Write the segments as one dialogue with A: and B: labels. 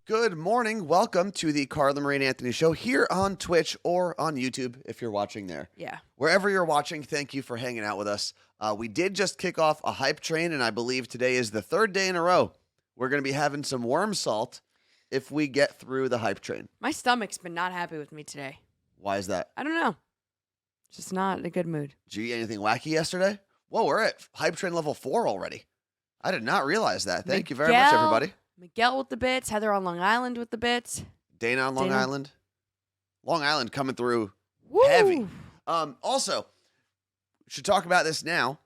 A: Good morning. Welcome to the Carla Marie and Anthony Show here on Twitch or on YouTube if you're watching there.
B: Yeah.
A: Wherever you're watching, thank you for hanging out with us. We did just kick off a hype train, and I believe today is the third day in a row. We're going to be having some worm salt if we get through the hype train.
B: My stomach's been not happy with me today.
A: Why is that?
B: I don't know. Just not in a good mood.
A: Did you eat anything wacky yesterday? Whoa, we're at hype train level 4 already. I did not realize that. Thank you very much, everybody.
B: Miguel with the bits. Heather on Long Island with the bits.
A: Dana on Long Island. Long Island coming through
B: Woo!
A: heavy. Also, should talk about this now.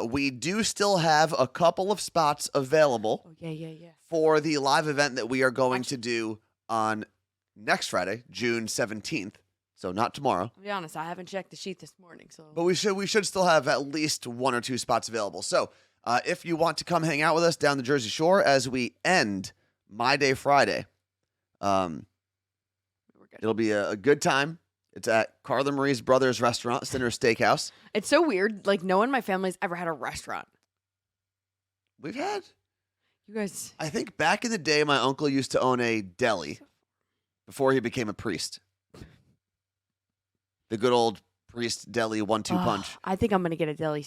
A: We do still have a couple of spots available.
B: Oh, yeah.
A: For the live event that we are going to do on next Friday, June 17th. So not tomorrow.
B: I'll be honest, I haven't checked the sheet this morning.
A: But we should still have at least 1 or 2 spots available. So if you want to come hang out with us down the Jersey Shore as we end My Day Friday, it'll be a good time. It's at Carla Marie's Brothers Restaurant, Sinner Steakhouse.
B: It's so weird. Like, no one in my family's ever had a restaurant.
A: We've had.
B: You guys.
A: I think back in the day, my uncle used to own a deli before he became a priest. The good old priest deli 1-2 punch.
B: I think I'm going to get a deli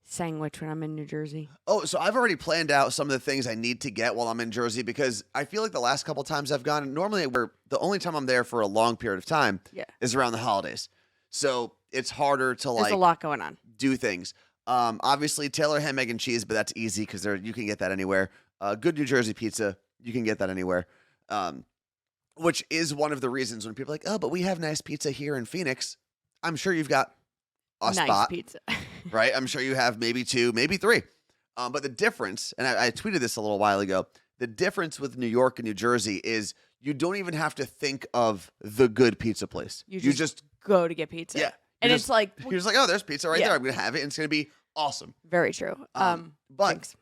B: sandwich when I'm in New Jersey.
A: Oh, so I've already planned out some of the things I need to get while I'm in Jersey because I feel like the last couple times I've gone, normally the only time I'm there for a long period of time is around the holidays. So it's harder to
B: There's a lot going on.
A: Do things. Obviously, Taylor ham, egg, and cheese, but that's easy because you can get that anywhere. Good New Jersey pizza, you can get that anywhere. Which is one of the reasons when people are like, oh, but we have nice pizza here in Phoenix. I'm sure you've got a
B: nice
A: spot.
B: Pizza.
A: Right? I'm sure you have maybe 2, maybe 3. But the difference, and I tweeted this a little while ago, the difference with New York and New Jersey is you don't even have to think of the good pizza place. You just
B: go to get pizza.
A: Yeah.
B: And it's like...
A: You're just like, oh, there's pizza right there. I'm going to have it, and it's going to be awesome.
B: Very true.
A: But
B: thanks.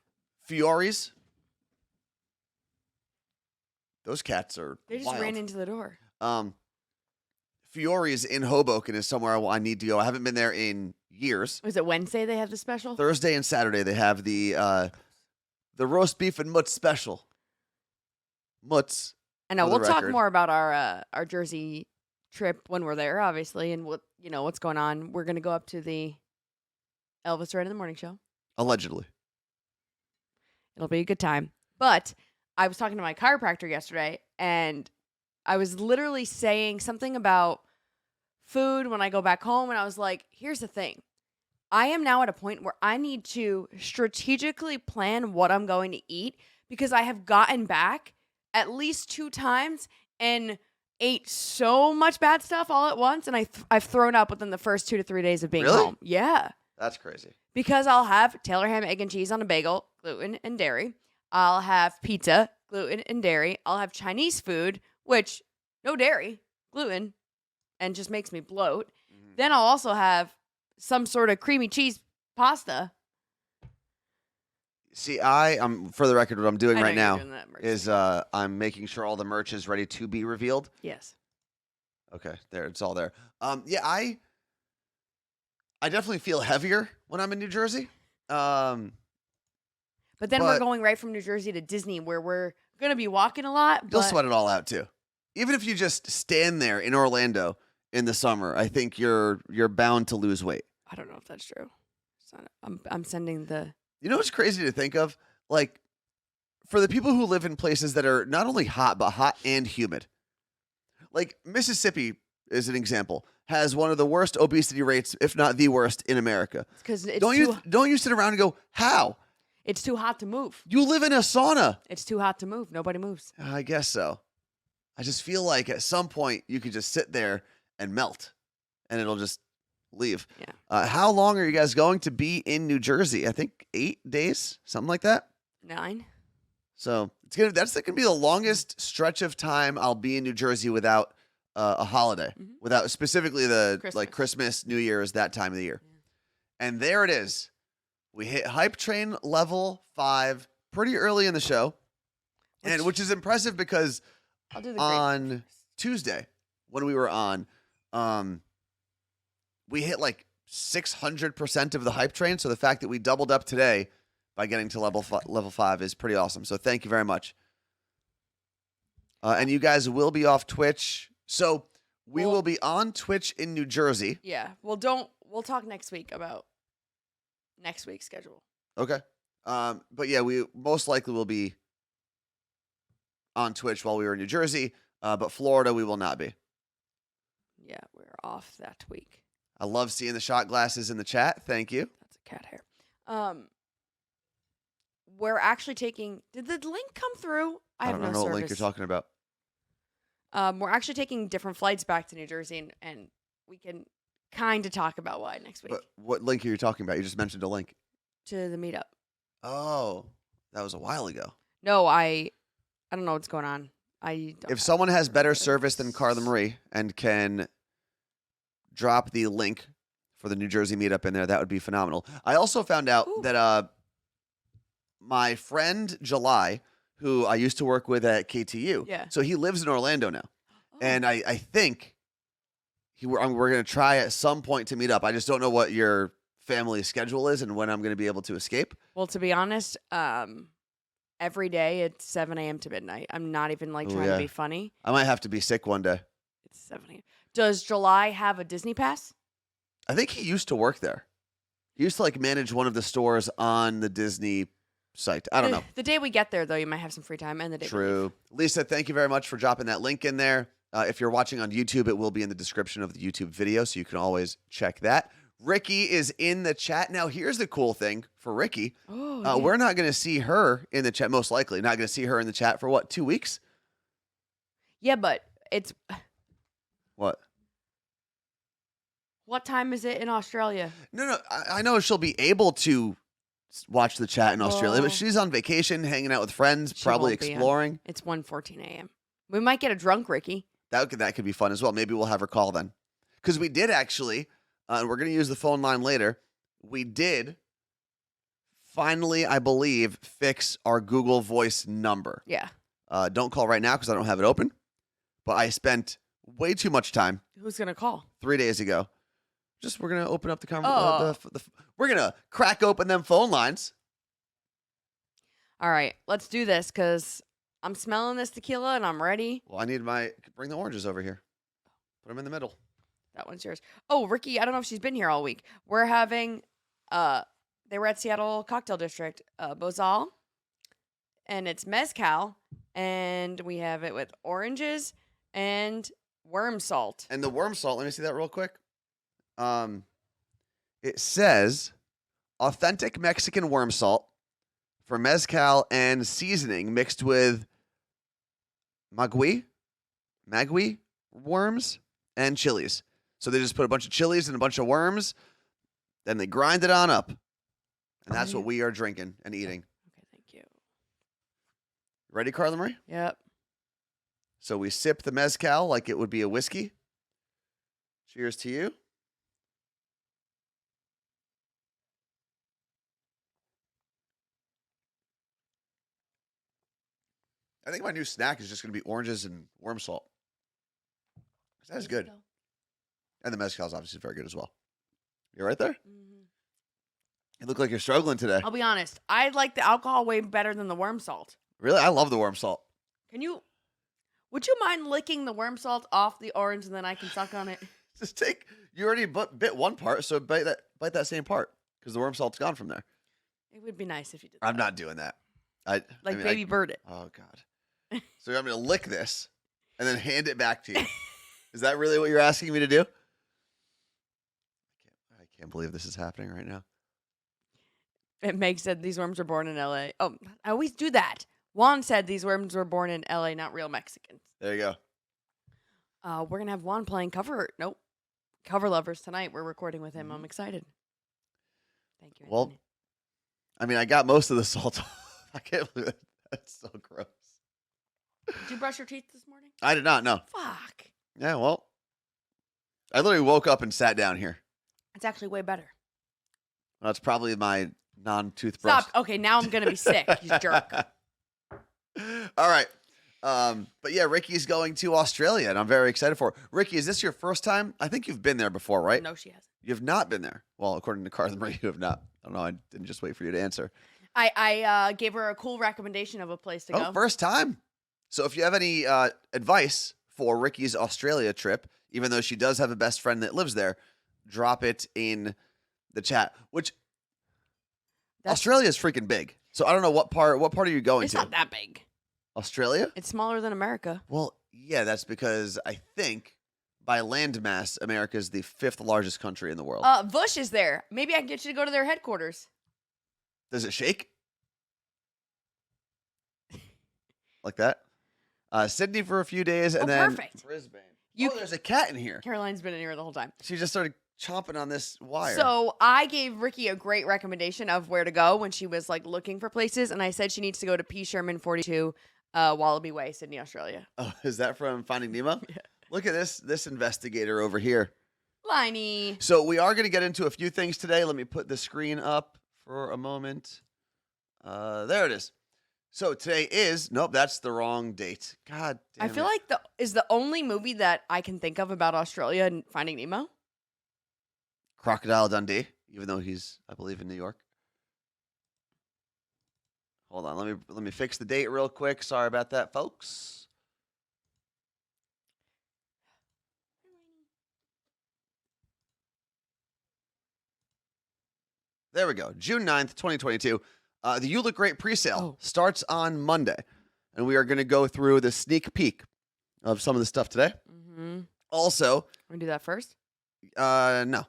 A: Fiore's, those cats are
B: They just
A: wild.
B: ran into the door.
A: Fiore's in Hoboken is somewhere I need to go. I haven't been there in years.
B: Was it Wednesday they have the special?
A: Thursday and Saturday they have the roast beef and mutts special. Mutts.
B: I know. We'll talk more about our Jersey trip when we're there, obviously, and what's going on. We're gonna go up to the Elvis right in the morning show.
A: Allegedly.
B: It'll be a good time. But I was talking to my chiropractor yesterday, and I was literally saying something about food when I go back home, and I was like, here's the thing. I am now at a point where I need to strategically plan what I'm going to eat because I have gotten back at least 2 times and ate so much bad stuff all at once, and I've thrown up within the first 2 to 3 days of being home. Yeah.
A: That's crazy.
B: Because I'll have Taylor ham, egg, and cheese on a bagel, gluten and dairy. I'll have pizza, gluten and dairy. I'll have Chinese food, which no dairy, gluten, and just makes me bloat. Mm-hmm. Then I'll also have some sort of creamy cheese pasta.
A: See, I'm for the record, what I'm doing right now is I'm making sure all the merch is ready to be revealed.
B: Yes.
A: Okay, there, it's all there. Yeah, I definitely feel heavier when I'm in New Jersey. But
B: then we're going right from New Jersey to Disney, where we're gonna be walking a lot.
A: You'll sweat it all out too. Even if you just stand there in Orlando in the summer, I think you're bound to lose weight.
B: I don't know if that's true. I'm sending the.
A: You know what's crazy to think of? Like, for the people who live in places that are not only hot, but hot and humid. Like, Mississippi, is an example, has one of the worst obesity rates, if not the worst, in America.
B: Because
A: don't you sit around and go, how?
B: It's too hot to move.
A: You live in a sauna.
B: It's too hot to move. Nobody moves.
A: I guess so. I just feel like at some point you could just sit there and melt, and it'll just leave.
B: Yeah.
A: How long are you guys going to be in New Jersey? I think 8 days, something like that.
B: 9.
A: So that's gonna be the longest stretch of time I'll be in New Jersey without a holiday, without specifically Christmas, New Year's, that time of the year. Yeah. And there it is. We hit hype train level 5 pretty early in the show, which is impressive because on Tuesday when we were on, we hit like 600% of the hype train. So the fact that we doubled up today by getting to level 5 is pretty awesome. So thank you very much. And you guys will be off Twitch. So we will be on Twitch in New Jersey.
B: Yeah. We'll talk next week about next week's schedule.
A: Okay. But yeah, we most likely will be on Twitch while we were in New Jersey. But Florida, we will not be.
B: Yeah, we're off that week.
A: I love seeing the shot glasses in the chat. Thank you.
B: That's a cat hair. We're actually taking. Did the link come through?
A: I don't know what link you're talking about.
B: We're actually taking different flights back to New Jersey, and we can kind of talk about why next week.
A: But what link are you talking about? You just mentioned a link.
B: To the meetup.
A: Oh, that was a while ago.
B: No, I don't know what's going on.
A: If someone has better service than Carla Marie and can drop the link for the New Jersey meetup in there, that would be phenomenal. I also found out that my friend July, who I used to work with at KTU, so he lives in Orlando now, and I think we're going to try at some point to meet up. I just don't know what your family schedule is and when I'm going to be able to escape.
B: Well, to be honest, every day it's 7 a.m. to midnight. I'm not even trying to be funny.
A: I might have to be sick one day.
B: It's 7 a.m. Does July have a Disney pass?
A: I think he used to work there. He used to manage one of the stores on the Disney site. I don't know.
B: The day we get there, though, you might have some free time. And the day
A: True. Lisa, thank you very much for dropping that link in there. If you're watching on YouTube, it will be in the description of the YouTube video, so you can always check that. Ricky is in the chat. Now, here's the cool thing for Ricky. We're not going to see her in the chat, most likely. Not going to see her in the chat for, 2 weeks?
B: Yeah, but it's...
A: What?
B: What time is it in Australia?
A: No. I know she'll be able to watch the chat in Australia, but she's on vacation, hanging out with friends, probably exploring.
B: It's 1:14 a.m. We might get a drunk Ricky.
A: That could be fun as well. Maybe we'll have her call then. Because we did actually... and we're going to use the phone line later. We did finally, I believe, fix our Google Voice number.
B: Yeah.
A: Don't call right now because I don't have it open. But I spent way too much time.
B: Who's going to call?
A: 3 days ago. We're going to open up the conversation. We're going to crack open them phone lines.
B: All right. Let's do this because I'm smelling this tequila and I'm ready.
A: Well, I need bring the oranges over here. Put them in the middle.
B: That one's yours. Oh, Ricky, I don't know if she's been here all week. We're having, they were at Seattle Cocktail District, Bozal, and it's mezcal, and we have it with oranges and worm salt.
A: And the worm salt, let me see that real quick. It says authentic Mexican worm salt for mezcal and seasoning mixed with magui worms and chilies. So they just put a bunch of chilies and a bunch of worms, then they grind it on up. And that's what we are drinking and eating.
B: Okay, thank you.
A: Ready, Carla Marie?
B: Yep.
A: So we sip the mezcal like it would be a whiskey. Cheers to you. I think my new snack is just going to be oranges and worm salt. That's good. And the mezcal is obviously very good as well. You right there? Mm-hmm. You look like you're struggling today.
B: I'll be honest. I like the alcohol way better than the worm salt.
A: Really? I love the worm salt.
B: Would you mind licking the worm salt off the orange and then I can suck on it?
A: You already bit one part, so bite that same part because the worm salt's gone from there.
B: It would be nice if you did that.
A: I'm not doing that.
B: Baby bird it.
A: Oh, God. So you want me to lick this and then hand it back to you? Is that really what you're asking me to do? I can't believe this is happening right now.
B: Meg said these worms were born in L.A. Oh, I always do that. Juan said these worms were born in L.A., not real Mexicans.
A: There you go.
B: We're going to have Juan playing Cover Lovers tonight. We're recording with him. I'm excited. Thank you, Anthony.
A: Well, I mean, I got most of the salt off. I can't believe it. That's so gross.
B: Did you brush your teeth this morning?
A: I did not, no.
B: Fuck.
A: Yeah, well, I literally woke up and sat down here.
B: It's actually way better.
A: Well, that's probably my non-toothbrush.
B: Stop. Okay, now I'm going to be sick, you jerk.
A: All right. But yeah, Ricky's going to Australia, and I'm very excited for it. Ricky, is this your first time? I think you've been there before, right?
B: No, she hasn't.
A: You've not been there. Well, according to Carla Marie, you have not. I don't know. I didn't just wait for you to answer.
B: I gave her a cool recommendation of a place to go.
A: Oh, first time. So if you have any advice for Ricky's Australia trip, even though she does have a best friend that lives there, drop it in the chat. Which Australia is freaking big. So I don't know what part are you going
B: It's
A: to?
B: not that big.
A: Australia?
B: It's smaller than America.
A: Well, yeah, that's because I think by land mass, America is the 5th largest country in the world.
B: Vush is there. Maybe I can get you to go to their headquarters.
A: Does it shake? Like that? Sydney for a few days, and then
B: perfect.
A: Brisbane. There's a cat in here.
B: Caroline's been in here the whole time.
A: She just started chomping on this wire.
B: So I gave Ricky a great recommendation of where to go when she was like looking for places, and I said she needs to go to P. Sherman 42, Wallaby Way, Sydney, Australia.
A: Oh, is that from Finding Nemo?
B: Yeah.
A: Look at this investigator over here.
B: Liney.
A: So we are going to get into a few things today. Let me put the screen up for a moment. There it is. So today is, nope, that's the wrong date. God damn
B: I feel
A: it.
B: like is the only movie that I can think of about Australia and Finding Nemo.
A: Crocodile Dundee, even though he's, I believe, in New York. Hold on, let me fix the date real quick. Sorry about that, folks. There we go. June 9th, 2022. The You Look Great presale starts on Monday. And we are going to go through the sneak peek of some of the stuff today.
B: Mm-hmm.
A: Also,
B: Want to do that first?
A: no.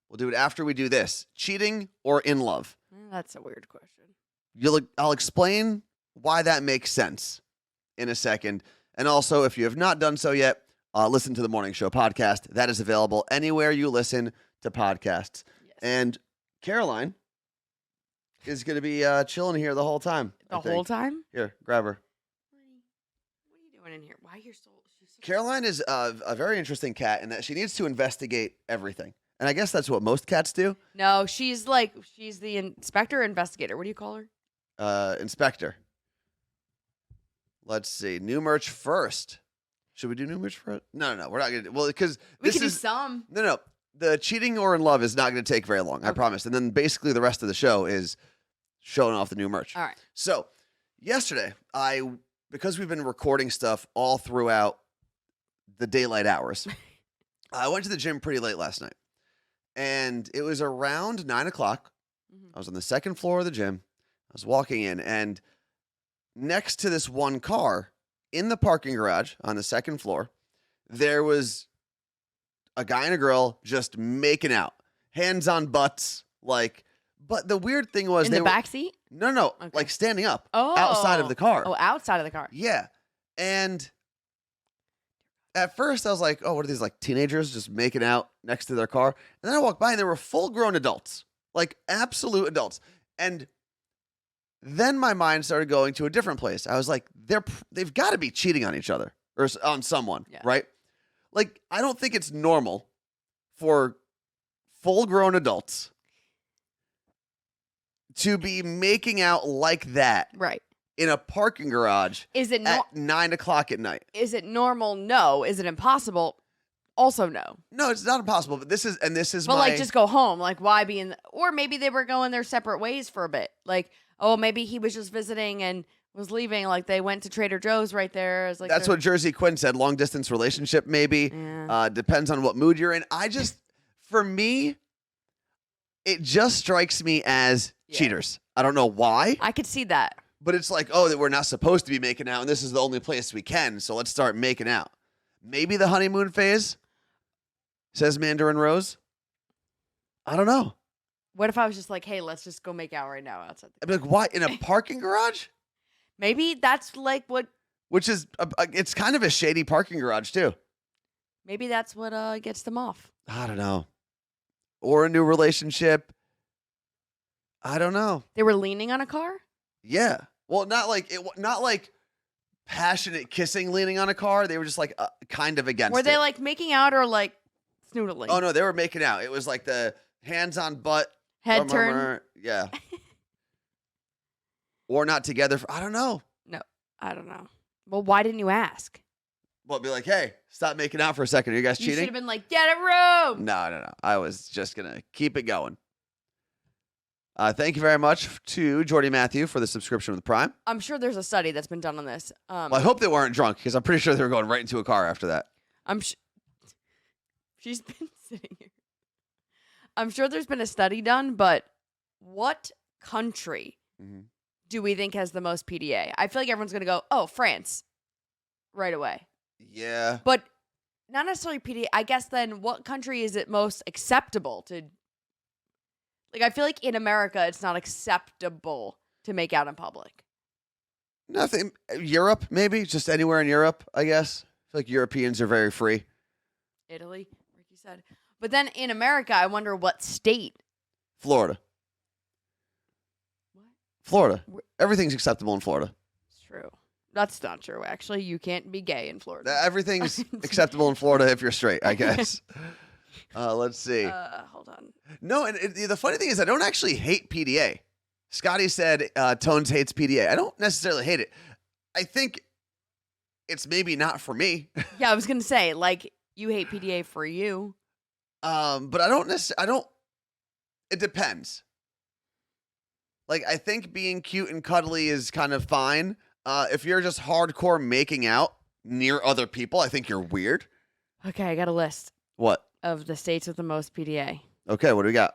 A: We'll do it after we do this. Cheating or in love?
B: That's a weird question.
A: I'll explain why that makes sense in a second. And also, if you have not done so yet, listen to the Morning Show podcast. That is available anywhere you listen to podcasts.
B: Yes.
A: And Caroline is going to be chilling here the whole time.
B: The whole time?
A: Here, grab her.
B: What are you doing in here? Why are you so...
A: Caroline is a very interesting cat in that she needs to investigate everything. And I guess that's what most cats do.
B: No, she's the inspector or investigator. What do you call her?
A: Inspector. Let's see. New merch first. Should we do new merch first? No. We're not going to. Well, because
B: we can do some.
A: No. The cheating or in love is not going to take very long. Okay. I promise. And then basically the rest of the show is showing off the new merch.
B: All right.
A: So yesterday, because we've been recording stuff all throughout the daylight hours, I went to the gym pretty late last night. And it was around 9 o'clock. Mm-hmm. I was on the second floor of the gym. I was walking in, and next to this one car in the parking garage on the second floor, there was a guy and a girl just making out, hands on butts, like. But the weird thing was
B: in the back seat.
A: No,
B: okay.
A: Like standing up outside of the car.
B: Oh, outside of the car.
A: Yeah, and at first I was like, "Oh, what are these like teenagers just making out next to their car?" And then I walked by and they were full-grown adults, like absolute adults. And then my mind started going to a different place. I was like, they've got to be cheating on each other or on someone, right? Like, I don't think it's normal for full-grown adults to be making out like that,
B: right,
A: in a parking garage.
B: Is it
A: at 9 o'clock at night?
B: Is it normal? No. Is it impossible? Also, no.
A: No, it's not impossible. But this is.
B: But like, just go home. Like, why be in? Or maybe they were going their separate ways for a bit. Like, oh, maybe he was just visiting and was leaving. Like, they went to Trader Joe's right there. As like
A: that's what Jersey Quinn said. Long distance relationship, maybe.
B: Yeah.
A: Depends on what mood you're in. For me, it just strikes me as cheaters. I don't know why.
B: I could see that.
A: But it's like, oh, that we're not supposed to be making out, and this is the only place we can, so let's start making out. Maybe the honeymoon phase, says Mandarin Rose. I don't know.
B: What if I was just like, hey, let's just go make out right now outside
A: I'd be like, why? In a parking garage?
B: Maybe that's like what...
A: Which is, it's kind of a shady parking garage, too.
B: Maybe that's what gets them off.
A: I don't know. Or a new relationship. I don't know.
B: They were leaning on a car?
A: Yeah. Well, not like passionate kissing leaning on a car. They were just like kind of against it.
B: Were they like making out or like snoodling?
A: Oh, no, they were making out. It was like the hands on butt.
B: Head turn.
A: Yeah. Or not together. I don't know.
B: No, I don't know. Well, why didn't you ask?
A: Well, be like, hey, stop making out for a second. Are you guys cheating?
B: You should have been like, get a room.
A: No. I was just going to keep it going. Thank you very much to Jordy Matthew for the subscription with Prime.
B: I'm sure there's a study that's been done on this.
A: Well, I hope they weren't drunk because I'm pretty sure they were going right into a car after that.
B: She's been sitting here. I'm sure there's been a study done, but what country do we think has the most PDA? I feel like everyone's going to go, oh, France, right away.
A: Yeah.
B: But not necessarily PDA. I guess then what country is it most acceptable to... Like, I feel like in America, it's not acceptable to make out in public.
A: Nothing. Europe, maybe? Just anywhere in Europe, I guess. I feel like Europeans are very free.
B: Italy, like you said. But then in America, I wonder what state.
A: Florida.
B: What?
A: Florida. Everything's acceptable in Florida.
B: It's true. That's not true, actually. You can't be gay in Florida.
A: Everything's acceptable in Florida if you're straight, I guess. Let's see.
B: Hold on.
A: No, and the funny thing is I don't actually hate PDA. Scotty said Tones hates PDA. I don't necessarily hate it. I think it's maybe not for me.
B: Yeah, I was going to say, like, you hate PDA for you.
A: But I don't necessarily, it depends. Like, I think being cute and cuddly is kind of fine. If you're just hardcore making out near other people, I think you're weird.
B: Okay, I got a list.
A: What?
B: Of the states with the most PDA.
A: Okay, what do we got?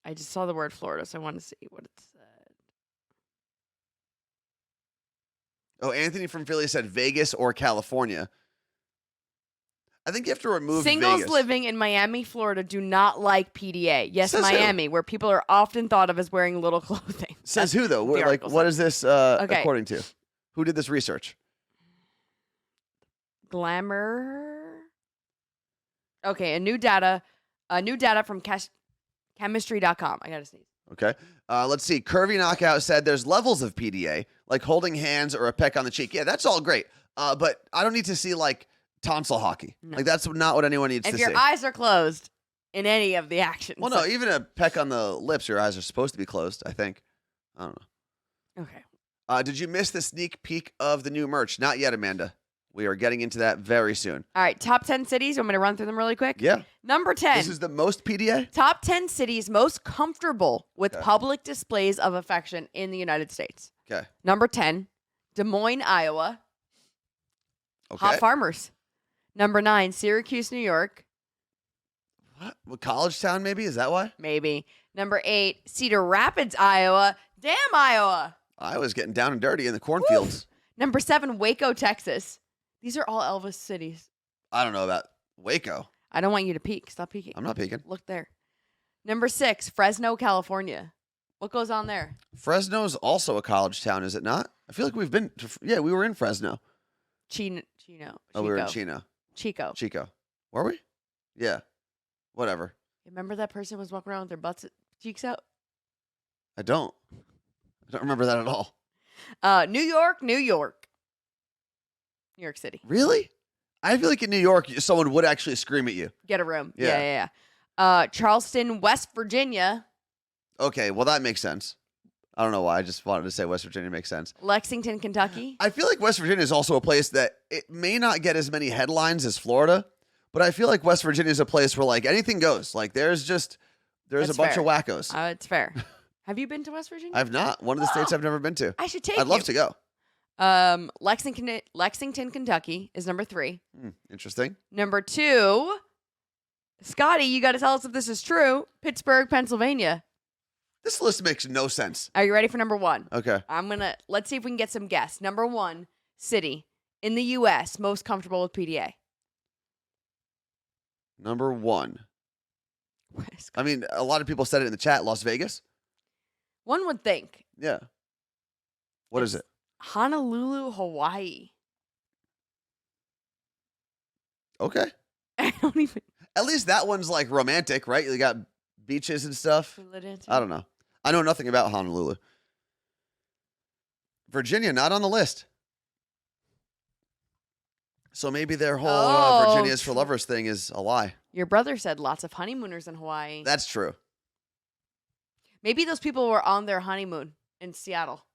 B: I just saw the word Florida, so I want to see what it said.
A: Oh, Anthony from Philly said Vegas or California. I think you have to remove
B: Singles
A: Vegas.
B: living in Miami, Florida do not like PDA. Yes,
A: Says
B: Miami, where people are often thought of as wearing little clothing.
A: Says who, though? Like, what is this according to? Who did this research?
B: Glamour. Okay, new data from chemistry.com. I gotta sneeze.
A: Okay. Let's see. Curvy Knockout said there's levels of PDA, like holding hands or a peck on the cheek. Yeah, that's all great. But I don't need to see, like, tonsil hockey. No. Like, that's not what anyone needs to see.
B: If your eyes are closed in any of the actions.
A: Well, no, even a peck on the lips, your eyes are supposed to be closed, I think. I don't know.
B: Okay.
A: Did you miss the sneak peek of the new merch? Not yet, Amanda. We are getting into that very soon.
B: All right, top 10 cities. You want me to run through them really quick?
A: Yeah.
B: Number 10.
A: This is the most PDA?
B: Top 10 cities most comfortable with public displays of affection in the United States.
A: Okay.
B: Number 10, Des Moines, Iowa.
A: Okay.
B: Hot Farmers. Number 9, Syracuse, New York.
A: What, college town, maybe? Is that why?
B: Maybe. Number 8, Cedar Rapids, Iowa. Damn, Iowa.
A: Iowa's getting down and dirty in the cornfields.
B: Number 7, Waco, Texas. These are all Elvis cities.
A: I don't know about Waco.
B: I don't want you to peek. Stop peeking.
A: I'm not peeking.
B: Look there. Number 6, Fresno, California. What goes on there?
A: Fresno's also a college town, is it not? I feel like we've been to, we were in Fresno.
B: Chino.
A: Oh, we were in Chino.
B: Chico.
A: Were we? Yeah. Whatever.
B: Remember that person was walking around with their cheeks out?
A: I don't remember that at all.
B: New York. New York City.
A: Really? I feel like in New York, someone would actually scream at you.
B: Get a room.
A: Yeah.
B: Charleston, West Virginia.
A: Okay, well, that makes sense. I don't know why. I just wanted to say West Virginia makes sense.
B: Lexington, Kentucky.
A: I feel like West Virginia is also a place that it may not get as many headlines as Florida, but I feel like West Virginia is a place where, like, anything goes. Like, there's
B: That's
A: a bunch
B: fair.
A: of wackos.
B: It's fair. Have you been to West Virginia?
A: I've not. One of the states I've never been to.
B: I should take
A: I'd love to go.
B: Lexington, Kentucky is number 3.
A: Interesting.
B: Number 2, Scotty, you got to tell us if this is true. Pittsburgh, Pennsylvania.
A: This list makes no sense.
B: Are you ready for number 1?
A: Okay.
B: Let's see if we can get some guess. Number 1, city in the U.S. most comfortable with PDA.
A: Number 1. I mean, a lot of people said it in the chat. Las Vegas?
B: One would think.
A: Yeah. What is it?
B: Honolulu, Hawaii.
A: Okay.
B: I don't even.
A: At least that one's like romantic, right? You got beaches and stuff. I don't know. I know nothing about Honolulu. Virginia, not on the list. So maybe their whole Virginia's for lovers thing is a lie.
B: Your brother said lots of honeymooners in Hawaii.
A: That's true.
B: Maybe those people were on their honeymoon in Seattle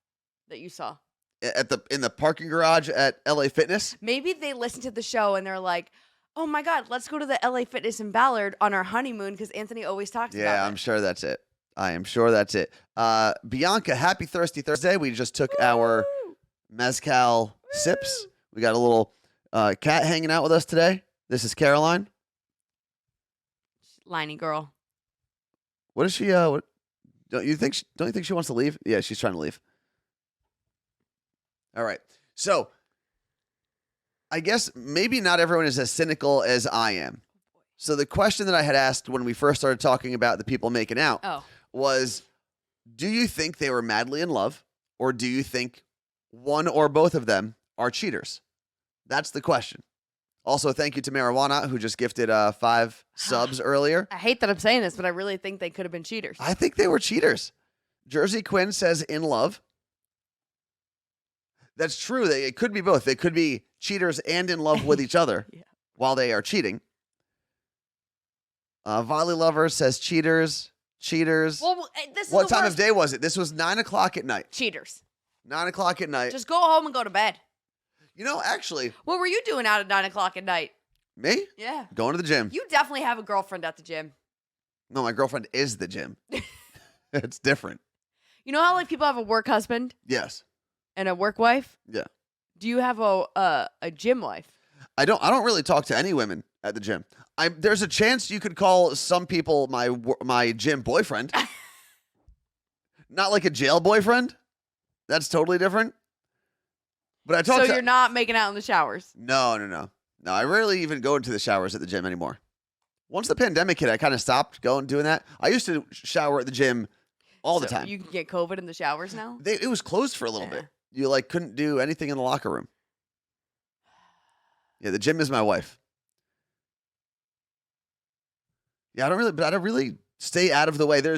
B: that you saw.
A: In the parking garage at LA Fitness?
B: Maybe they listened to the show and they're like, oh my God, let's go to the LA Fitness in Ballard on our honeymoon because Anthony always talks about it.
A: Yeah, I'm sure that's it. I am sure that's it. Bianca, happy Thirsty Thursday. We just took our mezcal sips. We got a little cat hanging out with us today. This is Caroline.
B: Liney girl.
A: What is she? Don't you think she wants to leave? Yeah, she's trying to leave. All right. So I guess maybe not everyone is as cynical as I am. So the question that I had asked when we first started talking about the people making out was, do you think they were madly in love, or do you think one or both of them are cheaters? That's the question. Also, thank you to Marijuana, who just gifted 5 subs earlier.
B: I hate that I'm saying this, but I really think they could have been cheaters.
A: I think they were cheaters. Jersey Quinn says in love. That's true. It could be both. They could be cheaters and in love with each other while they are cheating. Volley Lover says cheaters.
B: Well,
A: what time of day was it? This was 9 o'clock at night.
B: Cheaters.
A: 9 o'clock at night.
B: Just go home and go to bed.
A: You know, actually.
B: What were you doing out at 9 o'clock at night?
A: Me?
B: Yeah.
A: Going to the gym.
B: You definitely have a girlfriend at the gym.
A: No, my girlfriend is the gym. It's different.
B: You know how like people have a work husband?
A: Yes.
B: And a work wife?
A: Yeah.
B: Do you have a gym wife?
A: I don't really talk to any women at the gym. There's a chance you could call some people my gym boyfriend. Not like a jail boyfriend. That's totally different. But I talk
B: So you're not making out in the showers?
A: No. No, I rarely even go into the showers at the gym anymore. Once the pandemic hit, I kind of stopped doing that. I used to shower at the gym all the time.
B: You can get COVID in the showers now?
A: It was closed for a little bit. You couldn't do anything in the locker room. Yeah, the gym is my wife. Yeah, I don't really stay out of the way. There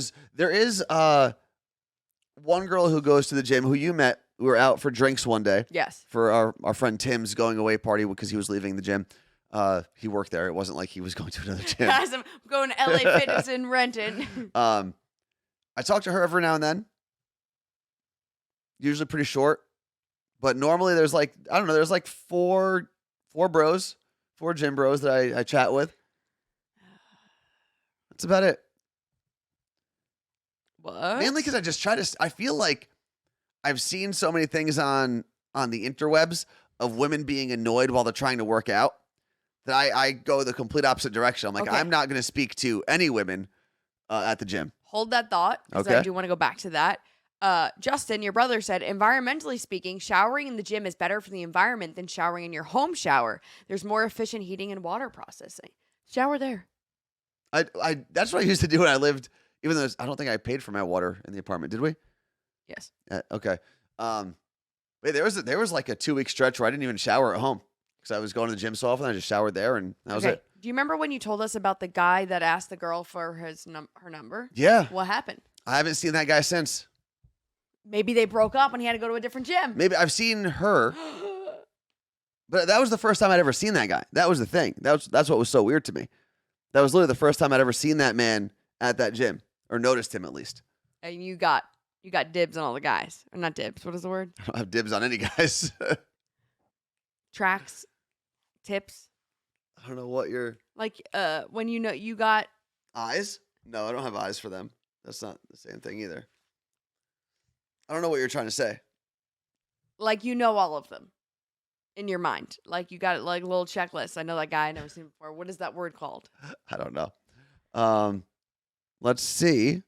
A: is one girl who goes to the gym who you met. We were out for drinks one day.
B: Yes.
A: For our friend Tim's going away party because he was leaving the gym. He worked there. It wasn't like he was going to another gym.
B: Guys, I'm going to LA Fitness in Renton.
A: I talk to her every now and then. Usually pretty short. But normally there's there's 4 gym bros that I chat with. That's about it.
B: What?
A: Mainly because I feel like I've seen so many things on the interwebs of women being annoyed while they're trying to work out that I go the complete opposite direction. I'm like, I'm not going to speak to any women at the gym.
B: Hold that thought, because I do want to go back to that. Justin, your brother said, environmentally speaking, showering in the gym is better for the environment than showering in your home shower. There's more efficient heating and water processing. Shower there.
A: That's what I used to do when I lived, even though I don't think I paid for my water in the apartment. Did we?
B: Yes.
A: Okay. Wait, there was like a 2-week stretch where I didn't even shower at home because I was going to the gym so often. I just showered there, and that was it.
B: Do you remember when you told us about the guy that asked the girl for her number?
A: Yeah.
B: What happened?
A: I haven't seen that guy since.
B: Maybe they broke up and he had to go to a different gym.
A: Maybe I've seen her, but that was the first time I'd ever seen that guy. That was the thing. That's what was so weird to me. That was literally the first time I'd ever seen that man at that gym, or noticed him at least.
B: And you got dibs on all the guys. Or not dibs. What is the word?
A: I don't have dibs on any guys.
B: Tracks. Tips.
A: I don't know what you're...
B: Like, when you got...
A: Eyes? No, I don't have eyes for them. That's not the same thing either. I don't know what you're trying to say.
B: Like, all of them in your mind. Like, you got like a little checklist. I know that guy. I've never seen him before. What is that word called?
A: I don't know. Let's see.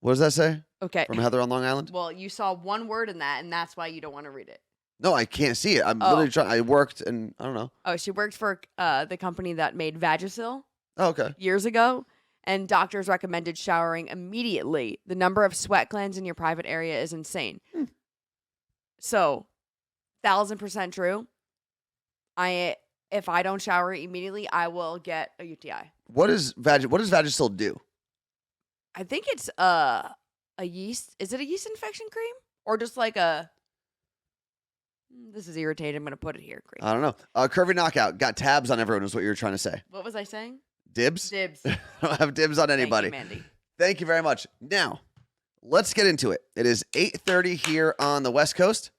A: What does that say?
B: Okay.
A: From Heather on Long Island?
B: Well, you saw one word in that, and that's why you don't want to read it.
A: No, I can't see it. I'm literally trying. I worked, and I don't know.
B: Oh, she worked for the company that made Vagisil.
A: Oh, okay.
B: Years ago. And doctors recommended showering immediately. The number of sweat glands in your private area is insane. So, 1,000% true. If I don't shower immediately, I will get a UTI.
A: What does Vagisil do?
B: I think it's a yeast. Is it a yeast infection cream? Or just like a... This is irritating. I'm going to put it here. Cream.
A: I don't know. Curvy Knockout. Got tabs on everyone is what you were trying to say.
B: What was I saying?
A: Dibs?
B: Dibs.
A: I don't have dibs on anybody.
B: Thank you, Mandy.
A: Thank you very much. Now, let's get into it. It is 8:30 here on the West Coast.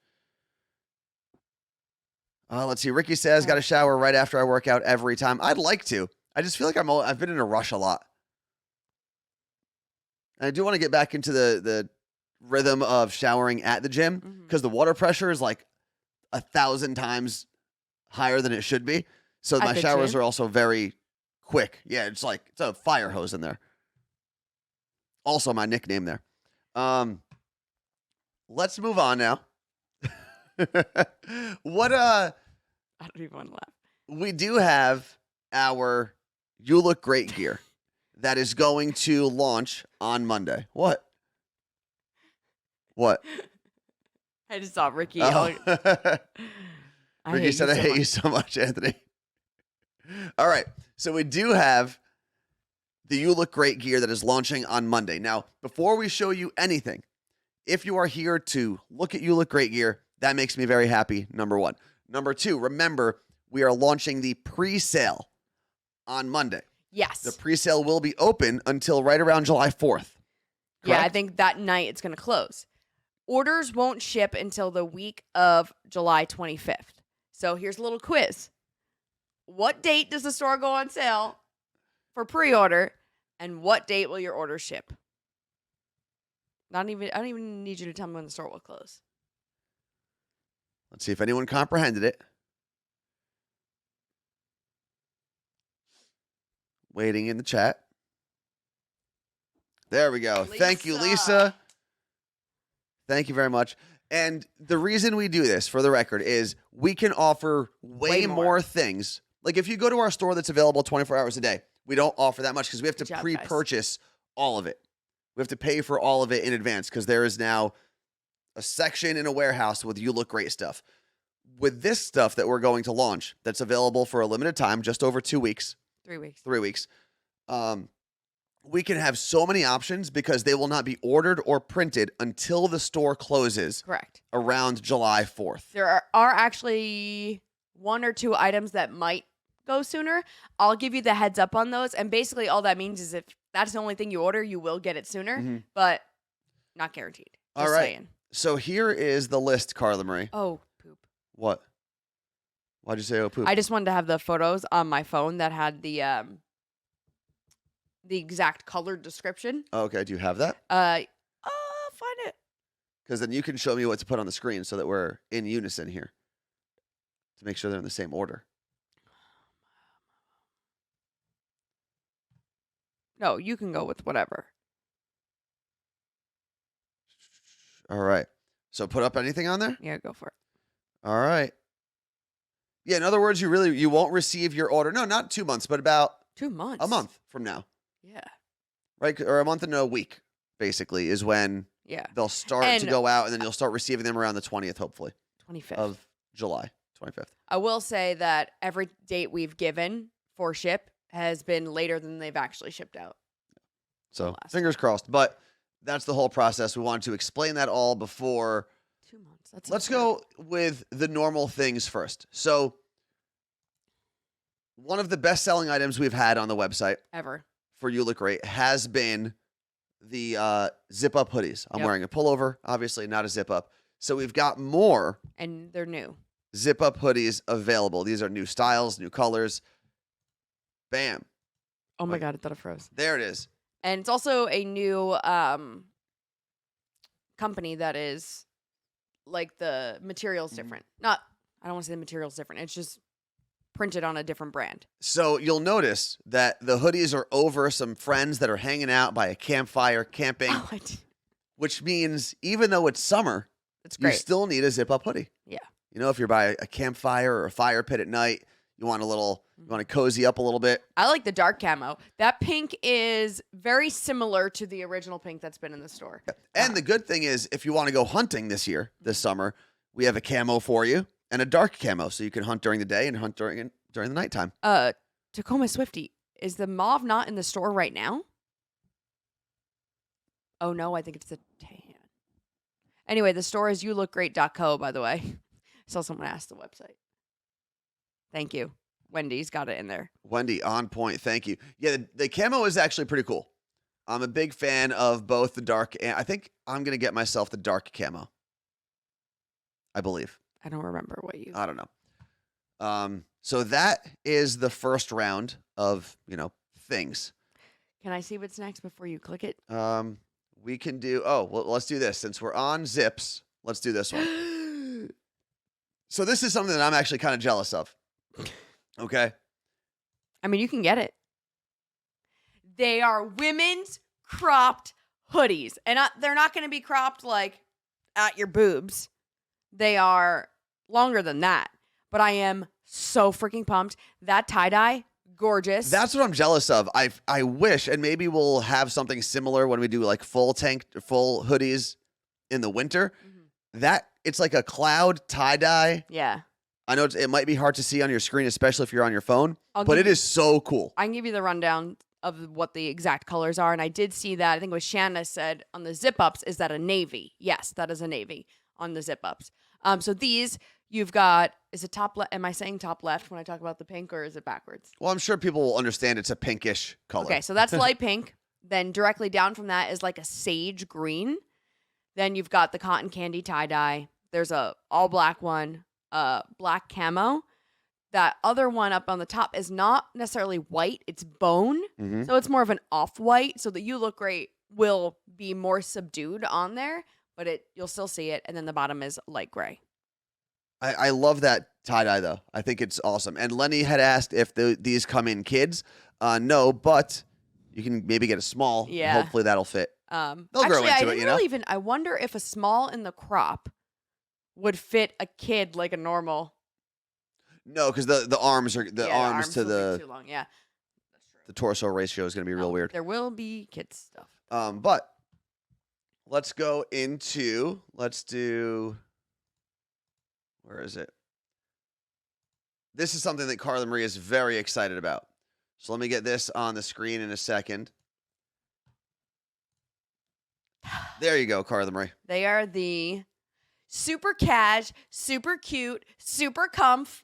A: Let's see. Ricky says, got to shower right after I work out every time. I'd like to. I just feel like I've been in a rush a lot. And I do want to get back into the rhythm of showering at the gym because the water pressure is like 1,000 times higher than it should be. So
B: At
A: my
B: the
A: showers
B: gym?
A: are also very quick. Yeah, it's a fire hose in there. Also my nickname there. Let's move on now. What
B: I don't even want to laugh.
A: we do have our You Look Great gear that is going to launch on Monday. What?
B: I just saw Ricky.
A: Oh.
B: I
A: Ricky
B: hate
A: said,
B: you
A: I
B: so
A: hate
B: much.
A: you so much, Anthony. All right. So we do have the You Look Great gear that is launching on Monday. Now, before we show you anything, if you are here to look at You Look Great gear, that makes me very happy, number one. Number two, remember, we are launching the pre-sale on Monday.
B: Yes.
A: The pre-sale will be open until right around July 4th.
B: Yeah, I
A: correct?
B: think that night it's going to close. Orders won't ship until the week of July 25th. So here's a little quiz. What date does the store go on sale for pre-order, and what date will your order ship? I don't even need you to tell me when the store will close.
A: Let's see if anyone comprehended it. Waiting in the chat. There we go. Thank you, Lisa. Thank you very much. And the reason we do this, for the record, is we can offer way more things. Like if you go to our store that's available 24 hours a day, we don't offer that much because we have to
B: Good job,
A: pre-purchase all of it. We have to pay for all of it in advance because there is now a section in a warehouse with You Look Great stuff. With this stuff that we're going to launch that's available for a limited time, just over 2 weeks.
B: 3 weeks.
A: 3 weeks. We can have so many options because they will not be ordered or printed until the store closes.
B: Correct.
A: Around July 4th.
B: There are actually 1 or 2 items that might go sooner. I'll give you the heads up on those. And basically all that means is if that's the only thing you order, you will get it sooner, but not guaranteed.
A: All
B: Just
A: right.
B: saying.
A: So here is the list, Carla Marie.
B: Oh, poop.
A: What? Why'd you say oh poop?
B: I just wanted to have the photos on my phone that had the exact colored description.
A: Oh, okay, do you have that?
B: I'll find it.
A: Because then you can show me what to put on the screen so that we're in unison here to make sure they're in the same order.
B: No, you can go with whatever.
A: All right. So put up anything on there?
B: Yeah, go for it.
A: All right. Yeah, in other words, you won't receive your order. No, not 2 months, but about
B: 2 months.
A: a month from now.
B: Yeah.
A: Right? Or a month and a week, basically, is when they'll start to go out, and then you'll start receiving them around the 20th, hopefully.
B: 25th.
A: Of July, 25th.
B: I will say that every date we've given for ship has been later than they've actually shipped out.
A: So fingers crossed. But that's the whole process. We wanted to explain that all before.
B: 2 months.
A: Let's go with the normal things first. So one of the best-selling items we've had on the website
B: ever
A: for You Look Great has been the zip-up hoodies. I'm wearing a pullover, obviously not a zip-up. So we've got more.
B: And they're new.
A: Zip-up hoodies available. These are new styles, new colors. Bam.
B: Oh my God, I thought it froze.
A: There it is.
B: And it's also a new company that is like the material's different. I don't want to say the material's different. It's just printed on a different brand.
A: So you'll notice that the hoodies are over some friends that are hanging out by a campfire, camping, which means even though it's summer,
B: it's great.
A: You still need a zip-up hoodie.
B: Yeah.
A: You know, if you're by a campfire or a fire pit at night, you want to cozy up a little bit.
B: I like the dark camo. That pink is very similar to the original pink that's been in the store.
A: And the good thing is, if you want to go hunting this summer, we have a camo for you and a dark camo, so you can hunt during the day and hunt during the nighttime.
B: Tacoma Swifty, is the mauve not in the store right now? Oh no, I think it's the tan. Anyway, the store is youlookgreat.co, by the way. I saw someone ask the website. Thank you. Wendy's got it in there.
A: Wendy, on point. Thank you. Yeah, the camo is actually pretty cool. I'm a big fan of both the dark and I think I'm going to get myself the dark camo. I believe.
B: I don't remember what you...
A: I don't know. So that is the first round of, things.
B: Can I see what's next before you click it?
A: we can do. Oh, well, let's do this since we're on zips. Let's do this one. So this is something that I'm actually kind of jealous of. Okay.
B: I mean, you can get it. They are women's cropped hoodies. And they're not going to be cropped like at your boobs. They are longer than that. But I am so freaking pumped. That tie-dye, gorgeous.
A: That's what I'm jealous of. I wish, and maybe we'll have something similar when we do like full hoodies in the winter. Mm-hmm. That it's like a cloud tie-dye.
B: Yeah.
A: I know it might be hard to see on your screen, especially if you're on your phone, but it is so cool.
B: I can give you the rundown of what the exact colors are. And I did see that. I think it was Shanna said on the zip-ups, is that a navy? Yes, that is a navy on the zip-ups. So these, you've got, is it top left? Am I saying top left when I talk about the pink, or is it backwards?
A: Well, I'm sure people will understand it's a pinkish color.
B: Okay, so that's light pink. Then directly down from that is like a sage green. Then you've got the cotton candy tie-dye. There's a all black one. Black camo. That other one up on the top is not necessarily white, it's bone. Mm-hmm. So it's more of an off-white, so that You Look Great will be more subdued on there, but you'll still see it. And then the bottom is light gray.
A: I love that tie-dye though. I think it's awesome. And Lenny had asked if these come in kids. No, but you can maybe get a small.
B: Yeah.
A: Hopefully that'll fit. They'll grow into it, you know?
B: I wonder if a small in the crop would fit a kid like a normal.
A: No, because the arms are arms to
B: the too long. Yeah, that's true.
A: The torso ratio is going to be real weird.
B: There will be kids stuff.
A: But let's go into where is it? This is something that Carla Marie is very excited about. So let me get this on the screen in a second. There you go, Carla Marie.
B: They are the super cash, super cute, super comf,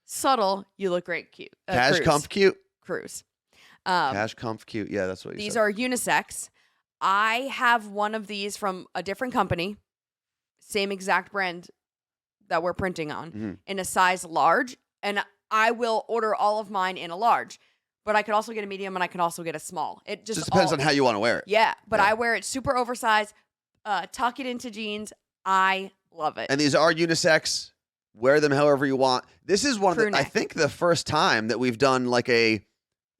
B: subtle, You Look Great cute.
A: Cash
B: cruise.
A: comf cute?
B: Cruise.
A: Cash comf cute. Yeah, that's what you said.
B: These are unisex. I have one of these from a different company, same exact brand that we're printing on, in a size large, and I will order all of mine in a large. But I could also get a medium, and I can also get a small. It just
A: depends on how you want to wear it.
B: Yeah, but I wear it super oversized, tuck it into jeans. I love it.
A: And these are unisex. Wear them however you want. This is I think the first time that we've done like a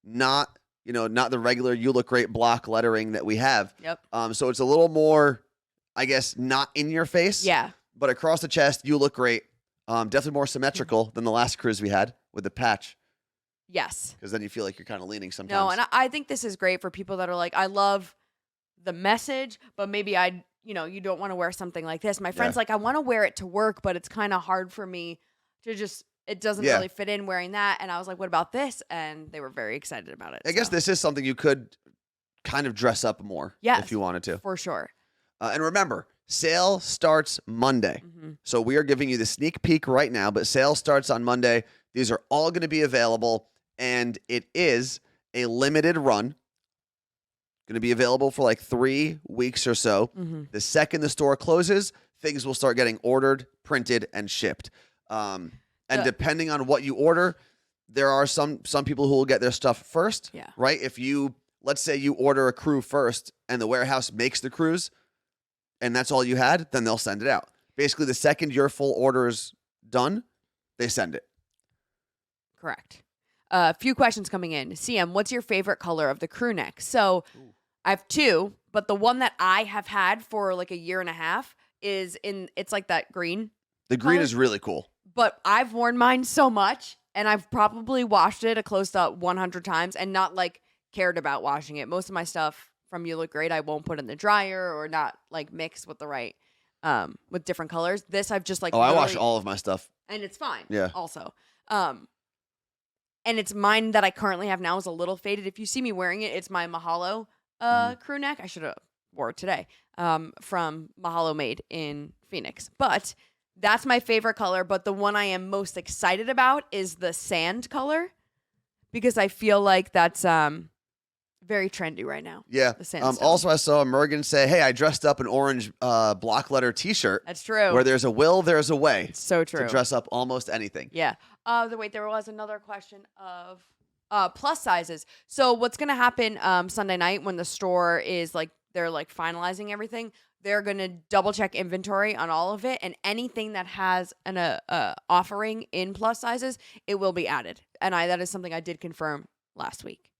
A: not the regular You Look Great block lettering that we have.
B: Yep.
A: So it's a little more, I guess, not in your face.
B: Yeah.
A: But across the chest, You Look Great. Definitely more symmetrical than the last cruise we had with the patch.
B: Yes.
A: Because then you feel like you're kind of leaning sometimes.
B: No, and I think this is great for people that are like, I love the message, but maybe you don't want to wear something like this. My friend's like, I want to wear it to work, but it's kind of hard for me to it doesn't really fit in wearing that. And I was like, what about this? And they were very excited about it.
A: I guess this is something you could kind of dress up more if you wanted to.
B: For sure.
A: And remember, sale starts Monday. Mm-hmm. So we are giving you the sneak peek right now, but sale starts on Monday. These are all going to be available, and it is a limited run. Going to be available for like 3 weeks or so. Mm-hmm. The second the store closes, things will start getting ordered, printed, and shipped. And depending on what you order, there are some people who will get their stuff first.
B: Yeah.
A: Right? Let's say you order a crew first and the warehouse makes the cruise and that's all you had, then they'll send it out. Basically, the second your full order is done, they send it.
B: Correct. A few questions coming in. CM, what's your favorite color of the crew neck? So I have two, but the one that I have had for like a year and a half it's like that green.
A: The green is really cool.
B: But I've worn mine so much, and I've probably washed it a close to 100 times and not like cared about washing it. Most of my stuff from You Look Great, I won't put in the dryer or not like mix with the right, with different colors. This I've just like.
A: I wash all of my stuff.
B: And it's fine.
A: Yeah.
B: Also. And it's mine that I currently have now is a little faded. If you see me wearing it, it's my Mahalo crew neck. I should have wore it today from Mahalo Made in Phoenix. But that's my favorite color. But the one I am most excited about is the sand color because I feel like that's very trendy right now.
A: Yeah.
B: The sandstone.
A: Also, I saw Mergen say, hey, I dressed up an orange block letter T-shirt.
B: That's true.
A: Where there's a will, there's a way.
B: It's so true.
A: To dress up almost anything.
B: Yeah. Wait, there was another question of plus sizes. So what's going to happen Sunday night when the store is like they're like finalizing everything. They're going to double check inventory on all of it, and anything that has an offering in plus sizes, it will be added. And that is something I did confirm last week.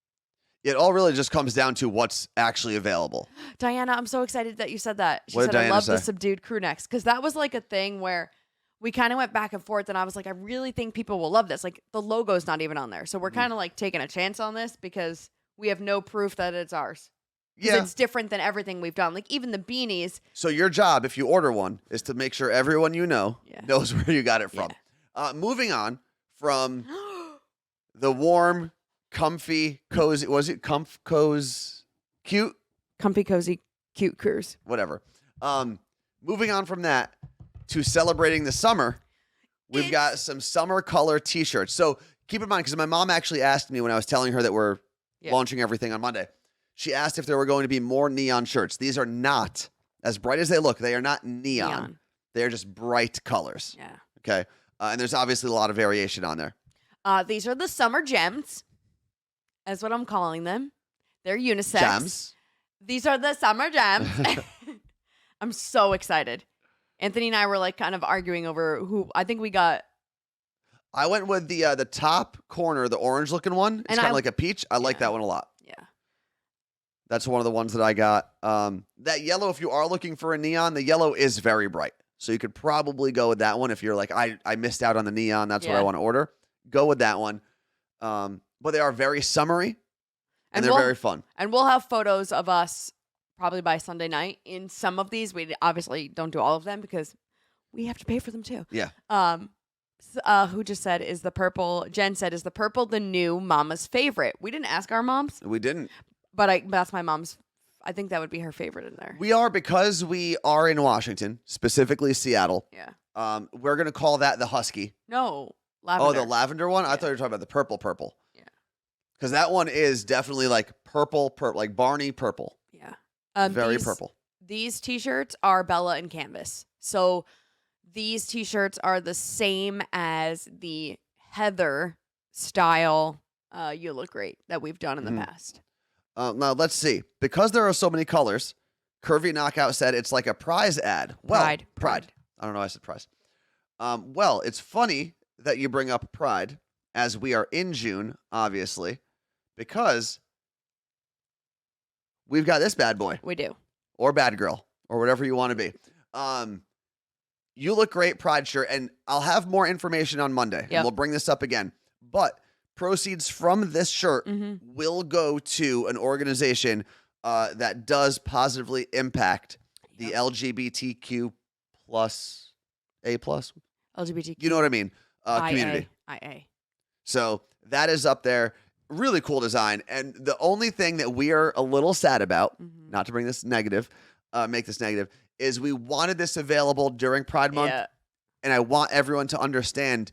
A: It all really just comes down to what's actually available.
B: Diana, I'm so excited that you said that. She
A: What
B: said,
A: did
B: I
A: Diana
B: love
A: say?
B: the subdued crew necks, because that was like a thing where we kind of went back and forth, and I was like, I really think people will love this. Like, the logo's not even on there. So we're kind of like taking a chance on this because we have no proof that it's ours. Yeah. It's different than everything we've done. Like, even the beanies.
A: So your job, if you order one, is to make sure everyone you know knows where you got it from. Yeah. Moving on from the warm, comfy, cozy, was it cute?
B: Comfy, cozy, cute cruise.
A: Whatever. Moving on from that to celebrating the summer, we've got some summer color t-shirts. So keep in mind, because my mom actually asked me when I was telling her that we're launching everything on Monday, she asked if there were going to be more neon shirts. These are not, as bright as they look, they are not neon. They're just bright colors.
B: Yeah.
A: Okay. And there's obviously a lot of variation on there.
B: These are the summer gems. That's what I'm calling them. They're unisex.
A: Gems.
B: These are the summer gems. I'm so excited. Anthony and I were like kind of arguing over who. I think we got.
A: I went with the top corner, the orange looking one. It's kind of like a peach. I like that one a lot.
B: Yeah.
A: That's one of the ones that I got. That yellow, if you are looking for a neon, the yellow is very bright. So you could probably go with that one if you're like, I missed out on the neon. That's what I want to order. Go with that one. But they are very summery, and they're very fun. And
B: we'll have photos of us probably by Sunday night in some of these. We obviously don't do all of them because we have to pay for them too.
A: Yeah.
B: Who just said, is the purple, Jen said, is the purple the new mama's favorite? We didn't ask our moms.
A: We didn't.
B: But that's my mom's. I think that would be her favorite in there.
A: We are, because we are in Washington, specifically Seattle.
B: Yeah.
A: We're going to call that the Husky.
B: No. Lavender.
A: Oh, the lavender one? I thought you were talking about the purple.
B: Yeah.
A: Because that one is definitely like purple, like Barney purple.
B: Yeah.
A: Very purple.
B: These t-shirts are Bella and Canvas. So these t-shirts are the same as the Heather style You Look Great that we've done in the past.
A: Now, let's see. Because there are so many colors, Curvy Knockout said it's like a prize ad. Well, Pride. I don't know why I said prize. Well, it's funny that you bring up Pride, as we are in June, obviously, because we've got this bad boy.
B: We do.
A: Or bad girl, or whatever you want to be. You Look Great Pride shirt, and I'll have more information on Monday, and we'll bring this up again. But proceeds from this shirt will go to an organization that does positively impact the LGBTQ plus A plus.
B: LGBTQ.
A: You know what I mean? Community.
B: IA.
A: So that is up there. Really cool design. And the only thing that we are a little sad about, not to bring this negative, make this negative, is we wanted this available during Pride Month. Yeah. And I want everyone to understand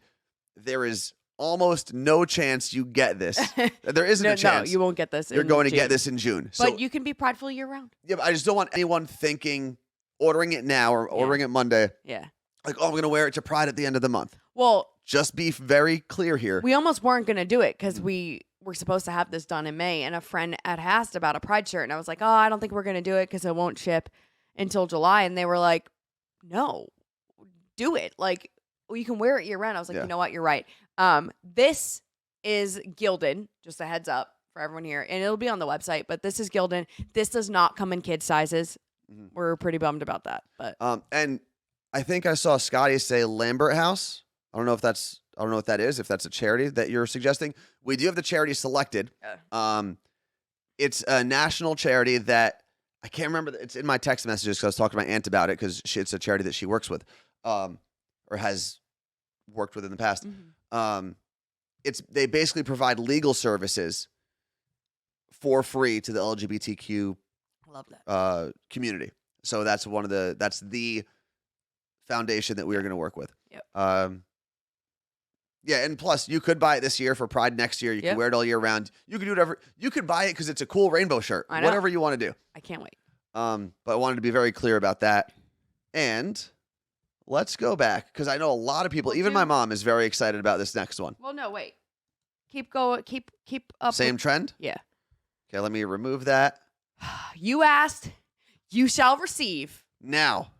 A: there is almost no chance you get this. There isn't a chance.
B: No, you won't get this.
A: You're going to get this in June.
B: But you can be prideful year round.
A: Yeah, but I just don't want anyone thinking ordering it now or ordering it Monday.
B: Yeah.
A: Like, oh, I'm going to wear it to Pride at the end of the month.
B: Well,
A: just be very clear here.
B: We almost weren't going to do it because we were supposed to have this done in May, and a friend had asked about a Pride shirt, and I was like, oh, I don't think we're going to do it because it won't ship until July. And they were like, no, do it. Like, well, you can wear it year round. I was like, you know what? You're right. This is Gildan, just a heads up for everyone here, and it'll be on the website, but this is Gildan. This does not come in kid sizes. We're pretty bummed about that. But
A: and I think I saw Scotty say Lambert House. I don't know what that is, if that's a charity that you're suggesting. We do have the charity selected. It's a national charity that I can't remember. It's in my text messages because I was talking to my aunt about it because it's a charity that she works with or has worked with in the past. They basically provide legal services for free to the LGBTQ community. So that's the foundation that we are going to work with. Yep. Yeah, and plus you could buy it this year for Pride next year. You can wear it all year round. You can do whatever. You could buy it because it's a cool rainbow shirt. Whatever you want to do.
B: I can't wait.
A: But I wanted to be very clear about that. And let's go back because I know a lot of people, even my mom, is very excited about this next one.
B: Well, no, wait. Keep going. Keep up.
A: Same trend?
B: Yeah.
A: Okay, let me remove that.
B: You asked you shall receive.
A: Now.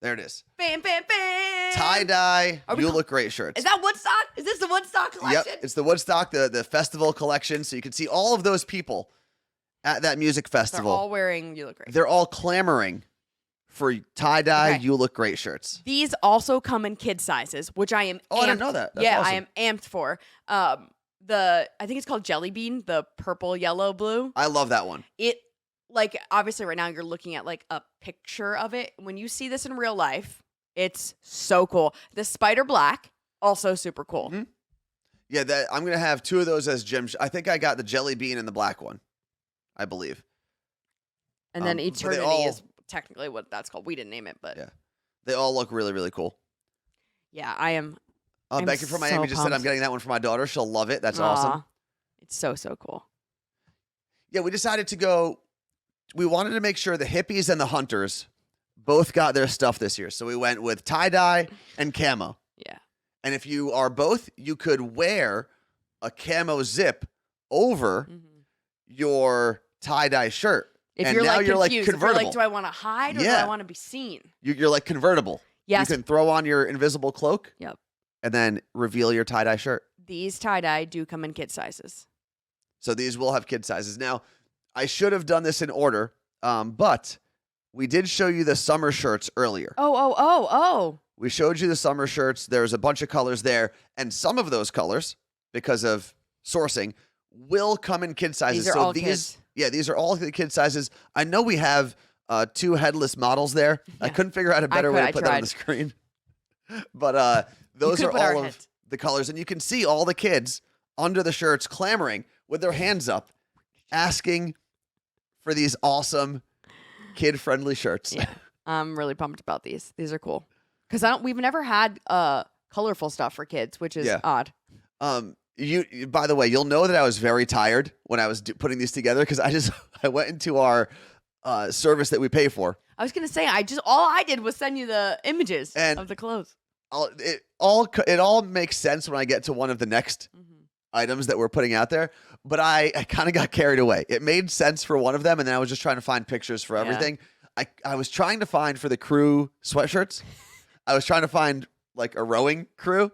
A: There it is.
B: Bam, bam, bam.
A: Tie-dye, You Look Great shirts.
B: Is that Woodstock? Is this the Woodstock collection?
A: Yep, it's the Woodstock, the festival collection. So you can see all of those people at that music festival.
B: They're all wearing You Look Great.
A: They're all clamoring for tie-dye, You Look Great shirts.
B: These also come in kid sizes, which I am
A: I didn't know that. That's awesome.
B: I am amped for. I think it's called Jelly Bean, the purple, yellow, blue.
A: I love that one.
B: Like, obviously right now you're looking at like a picture of it. When you see this in real life, it's so cool. The spider black, also super cool.
A: Mm-hmm. Yeah, I'm going to have 2 of those as gym. I think I got the Jelly Bean and the black one, I believe.
B: And then Eternity is technically what that's called. We didn't name it, but.
A: Yeah. They all look really, really cool.
B: Yeah, I am.
A: Becky from Miami just said I'm getting that one for my daughter. She'll love it. That's awesome.
B: It's so, so cool.
A: Yeah, we decided to go. We wanted to make sure the hippies and the hunters both got their stuff this year. So we went with tie-dye and camo.
B: Yeah.
A: And if you are both, you could wear a camo zip over your tie-dye shirt.
B: If
A: and
B: you're
A: now
B: like
A: you're
B: confused,
A: like convertible.
B: if you're like, do I want to hide or do I want to be seen?
A: You're like convertible.
B: Yes.
A: You can throw on your invisible cloak.
B: Yep.
A: And then reveal your tie-dye shirt.
B: These tie-dye do come in kid sizes.
A: So these will have kid sizes. Now, I should have done this in order, but we did show you the summer shirts earlier.
B: Oh.
A: We showed you the summer shirts. There's a bunch of colors there, and some of those colors, because of sourcing, will come in kid sizes.
B: These are all kids.
A: Yeah, these are all the kid sizes. I know we have 2 headless models there. Yeah. I couldn't figure out a better way to put that on the screen. But those are all of the colors, and you can see all the kids under the shirts clamoring with their hands up, asking for these awesome kid-friendly shirts.
B: Yeah, I'm really pumped about these. These are cool because we've never had colorful stuff for kids, which is odd.
A: By the way, you'll know that I was very tired when I was putting these together because I went into our service that we pay for.
B: I was gonna say all I did was send you the images of the clothes.
A: It all makes sense when I get to one of the next items that we're putting out there, but I kind of got carried away. It made sense for one of them, and then I was just trying to find pictures for everything. I was trying to find for the crew sweatshirts. I was trying to find like a rowing crew.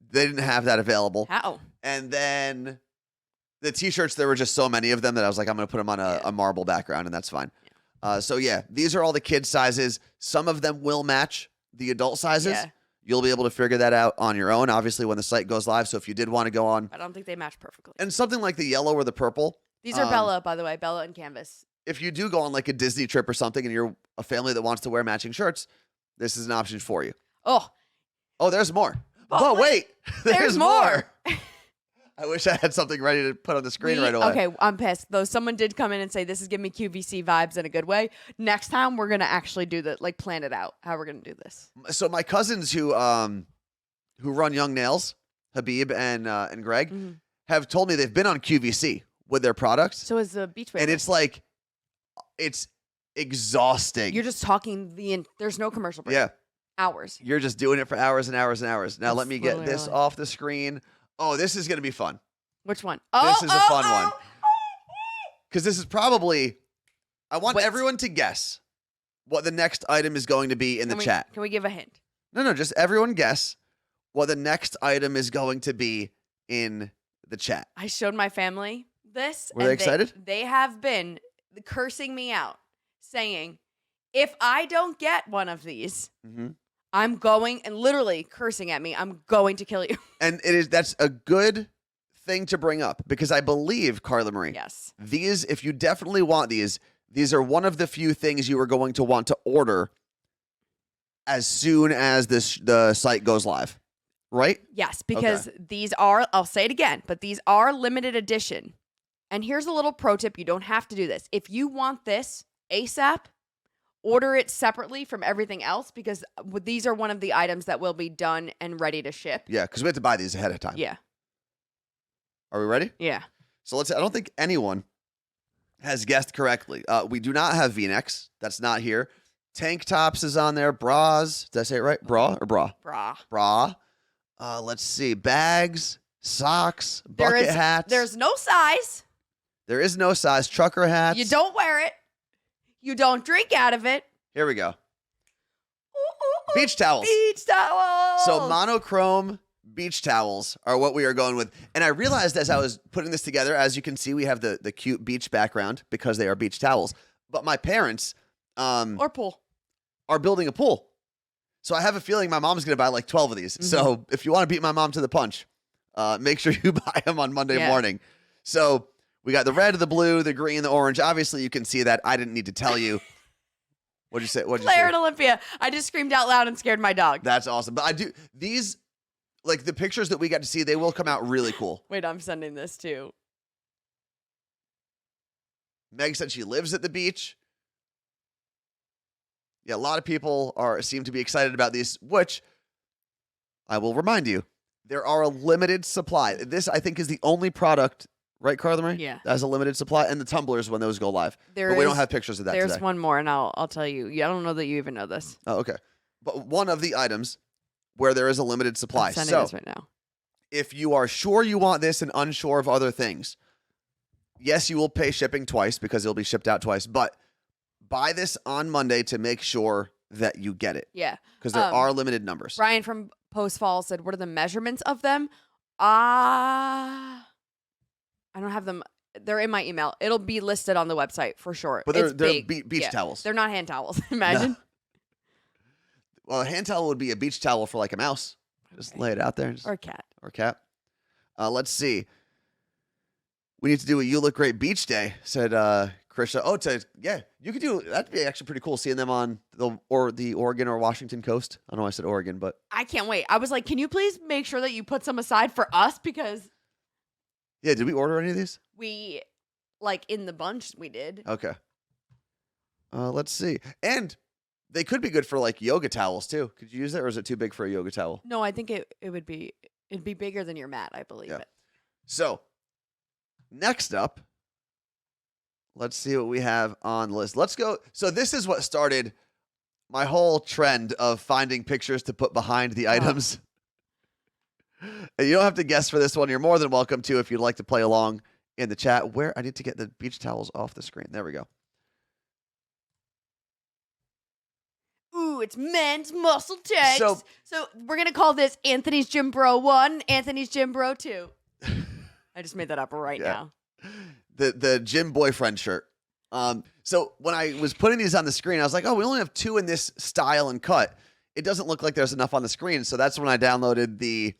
A: They didn't have that available.
B: How?
A: And then the t-shirts, there were just so many of them that I was like, I'm going to put them on a marble background, and that's fine. So yeah, these are all the kid sizes. Some of them will match the adult sizes. Yeah. You'll be able to figure that out on your own, obviously, when the site goes live. So if you did want to go on.
B: I don't think they match perfectly.
A: And something like the yellow or the purple.
B: These are Bella, by the way. Bella and Canvas.
A: If you do go on like a Disney trip or something and you're a family that wants to wear matching shirts, this is an option for you.
B: Oh,
A: there's more. But wait, there's more. I wish I had something ready to put on the screen right away.
B: Okay, I'm pissed. Though someone did come in and say, this is giving me QVC vibes in a good way. Next time, we're going to actually do that, like plan it out, how we're going to do this.
A: So my cousins who run Young Nails, Habib and Greg, have told me they've been on QVC with their products.
B: So is the beachwear.
A: And it's like, it's exhausting.
B: You're just talking there's no commercial break.
A: Yeah.
B: Hours.
A: You're just doing it for hours and hours and hours. Now let me get this off the screen. Oh, this is going to be fun.
B: Which one?
A: This is a fun one. Because this is probably, I want everyone to guess what the next item is going to be in the chat.
B: Can we give a hint?
A: No, just everyone guess what the next item is going to be in the chat.
B: I showed my family this.
A: Were they excited?
B: They have been cursing me out, saying, if I don't get one of these, I'm going, and literally cursing at me, I'm going to kill you.
A: And that's a good thing to bring up because I believe, Carla Marie,
B: yes,
A: these, if you definitely want these are one of the few things you are going to want to order as soon as the site goes live, right?
B: Yes, because these are, I'll say it again, but these are limited edition. And here's a little pro tip. You don't have to do this. If you want this ASAP, order it separately from everything else because these are one of the items that will be done and ready to ship.
A: Yeah, because we have to buy these ahead of time.
B: Yeah.
A: Are we ready?
B: Yeah.
A: So I don't think anyone has guessed correctly. We do not have V-necks. That's not here. Tank tops is on there. Bras. Did I say it right? Bra or bra?
B: Bra.
A: Let's see. Bags, socks, bucket hats.
B: There's no size.
A: There is no size. Trucker hats.
B: You don't wear it. You don't drink out of it.
A: Here we go.
B: Ooh.
A: Beach towels.
B: Beach towels.
A: So monochrome beach towels are what we are going with. And I realized as I was putting this together, as you can see, we have the cute beach background because they are beach towels. But my parents
B: or pool
A: are building a pool. So I have a feeling my mom's going to buy like 12 of these. Mm-hmm. So if you want to beat my mom to the punch, make sure you buy them on Monday morning. So we got the red, the blue, the green, the orange. Obviously, you can see that. I didn't need to tell you. What'd you say?
B: Claire and Olympia. I just screamed out loud and scared my dog.
A: That's awesome. But I do these, like the pictures that we got to see, they will come out really cool.
B: Wait, I'm sending this too.
A: Meg said she lives at the beach. Yeah, a lot of people seem to be excited about these, which I will remind you, there are a limited supply. This, I think, is the only product, right, Carla Marie?
B: Yeah.
A: That has a limited supply, and the tumblers when those go live. But we don't have pictures of that
B: There's
A: today.
B: one more, and I'll tell you. I don't know that you even know this.
A: Oh, okay. But one of the items where there is a limited supply.
B: I'm sending this right now.
A: If you are sure you want this and unsure of other things, yes, you will pay shipping twice because it'll be shipped out twice, but buy this on Monday to make sure that you get it.
B: Yeah.
A: Because there are limited numbers.
B: Brian from Post Fall said, what are the measurements of them? I don't have them. They're in my email. It'll be listed on the website for sure.
A: But they're beach towels.
B: They're not hand towels. Imagine.
A: No. Well, a hand towel would be a beach towel for like a mouse. Just lay it out there.
B: Or a cat.
A: Or a cat. Let's see. We need to do a You Look Great Beach Day, said Krisha. Oh, you could do, that'd be actually pretty cool seeing them on the Oregon or Washington coast. I know I said Oregon, but.
B: I can't wait. I was like, can you please make sure that you put some aside for us? Because.
A: Yeah, did we order any of these?
B: We, like in the bunch, we did.
A: Okay. Let's see. And they could be good for like yoga towels too. Could you use that, or is it too big for a yoga towel?
B: No, I think it'd be bigger than your mat, I believe it.
A: So, next up, let's see what we have on the list. Let's go. So this is what started my whole trend of finding pictures to put behind the items. And you don't have to guess for this one. You're more than welcome to if you'd like to play along in the chat. Where I need to get the beach towels off the screen. There we go.
B: Ooh, it's men's muscle tanks. So we're going to call this Anthony's Gym Bro 1, Anthony's Gym Bro 2. I just made that up right now.
A: The gym boyfriend shirt. So when I was putting these on the screen, I was like, oh, we only have 2 in this style and cut. It doesn't look like there's enough on the screen. So that's when I downloaded the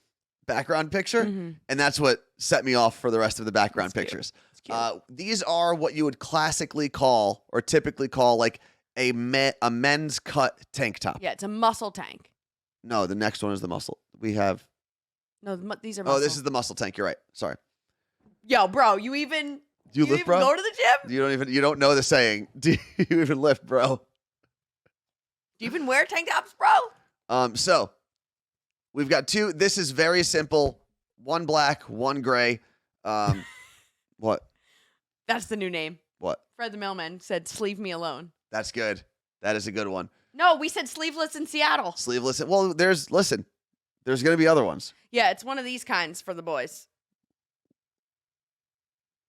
A: background picture. Mm-hmm. And that's what set me off for the rest of the background pictures. These are what you would classically call or typically call like a men's cut tank top.
B: Yeah, it's a muscle tank.
A: No, the next one is the muscle. We have.
B: No, these are muscle.
A: Oh, this is the muscle tank. You're right. Sorry.
B: Yo, bro, you even
A: lift, bro?
B: Go to the gym?
A: You don't know the saying. Do you even lift, bro?
B: Do you even wear tank tops, bro?
A: So we've got 2. This is very simple. 1 black, 1 gray. What?
B: That's the new name.
A: What?
B: Fred the mailman said, "Sleeve me alone."
A: That's good. That is a good one.
B: No, we said sleeveless in Seattle.
A: Sleeveless. Well, there's going to be other ones.
B: Yeah, it's one of these kinds for the boys.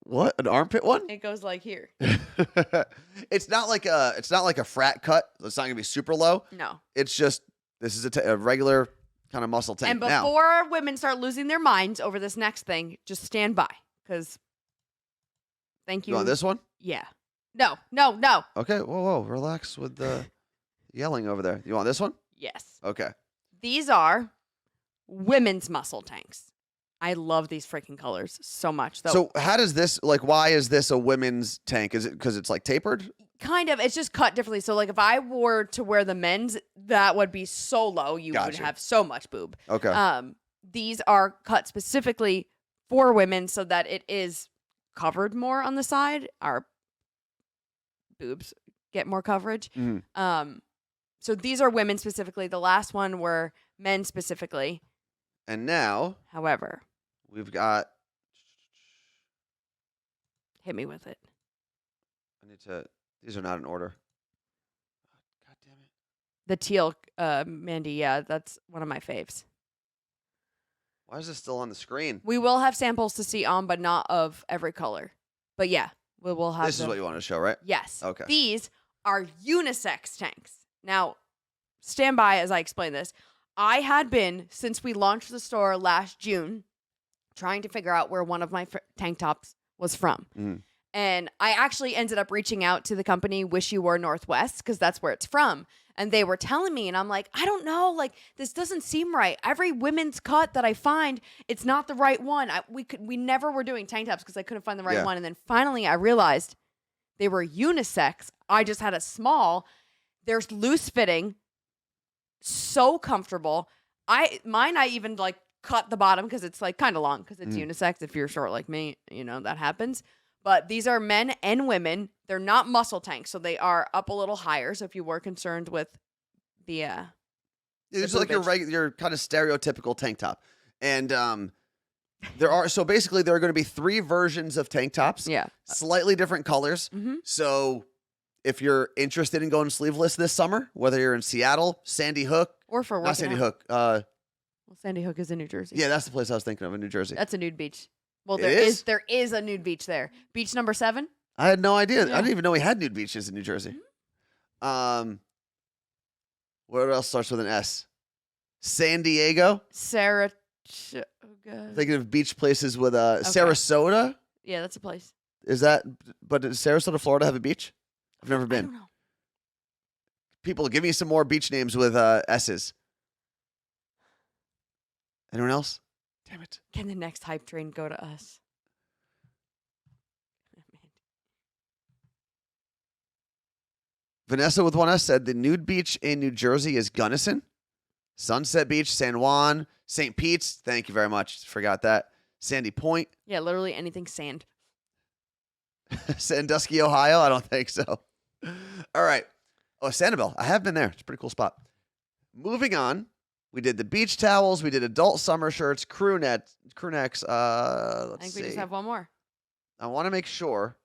A: What? An armpit one?
B: It goes like here.
A: It's not like a frat cut. It's not going to be super low.
B: No.
A: It's just this is a regular kind of muscle tank.
B: And before women start losing their minds over this next thing, just stand by cuz thank you.
A: You want this one?
B: Yeah. No.
A: Okay, whoa, relax with the yelling over there. You want this one?
B: Yes.
A: Okay.
B: These are women's muscle tanks. I love these freaking colors so much. Though.
A: So how does this, like, why is this a women's tank? Is it because it's like tapered?
B: Kind of. It's just cut differently. So like if I were to wear the men's, that would be so low. You would have so much boob.
A: Okay.
B: These are cut specifically for women so that it is covered more on the side. Our boobs get more coverage. Mm. So these are women specifically. The last one were men specifically.
A: And now,
B: however,
A: we've got.
B: Hit me with it.
A: These are not in order. God damn it.
B: The teal, Mandy. Yeah, that's one of my faves.
A: Why is this still on the screen?
B: We will have samples to see on, but not of every color. But yeah, we will have.
A: This is what you wanted to show, right?
B: Yes.
A: Okay.
B: These are unisex tanks. Now, stand by as I explain this. I had been, since we launched the store last June, trying to figure out where one of my tank tops was from. And I actually ended up reaching out to the company Wish You Were Northwest, because that's where it's from. And they were telling me, and I'm like, I don't know, like, this doesn't seem right. Every women's cut that I find, it's not the right one. We never were doing tank tops because I couldn't find the right one. And then finally I realized they were unisex. I just had a small. There's loose fitting, so comfortable. Mine I even like cut the bottom because it's like kind of long because it's unisex. If you're short like me, you know, that happens. But these are men and women. They're not muscle tanks, so they are up a little higher. So if you were concerned with the
A: it's like your kind of stereotypical tank top. And there are going to be 3 versions of tank tops.
B: Yeah.
A: Slightly different colors. So if you're interested in going sleeveless this summer, whether you're in Seattle, Sandy Hook,
B: or for
A: not Sandy Hook.
B: Well, Sandy Hook is in New Jersey.
A: Yeah, that's the place I was thinking of in New Jersey.
B: That's a nude beach. Well, there is a nude beach there. Beach number 7.
A: I had no idea. Yeah. I didn't even know we had nude beaches in New Jersey. What else starts with an S? San Diego.
B: Saratoga.
A: Thinking of beach places with Sarasota.
B: Yeah, that's a place.
A: Is that? But does Sarasota, Florida, have a beach? I've never been.
B: I don't know.
A: People, give me some more beach names with S's. Anyone else? Damn it.
B: Can the next hype train go to us?
A: Vanessa with 1S said the nude beach in New Jersey is Gunnison. Sunset Beach, San Juan, St. Pete's. Thank you very much. Forgot that. Sandy Point.
B: Yeah, literally anything sand.
A: Sandusky, Ohio? I don't think so. All right. Oh, Sanibel. I have been there. It's a pretty cool spot. Moving on. We did the beach towels. We did adult summer shirts, crew necks. Let's see.
B: I think we just have one more.
A: I want to make sure.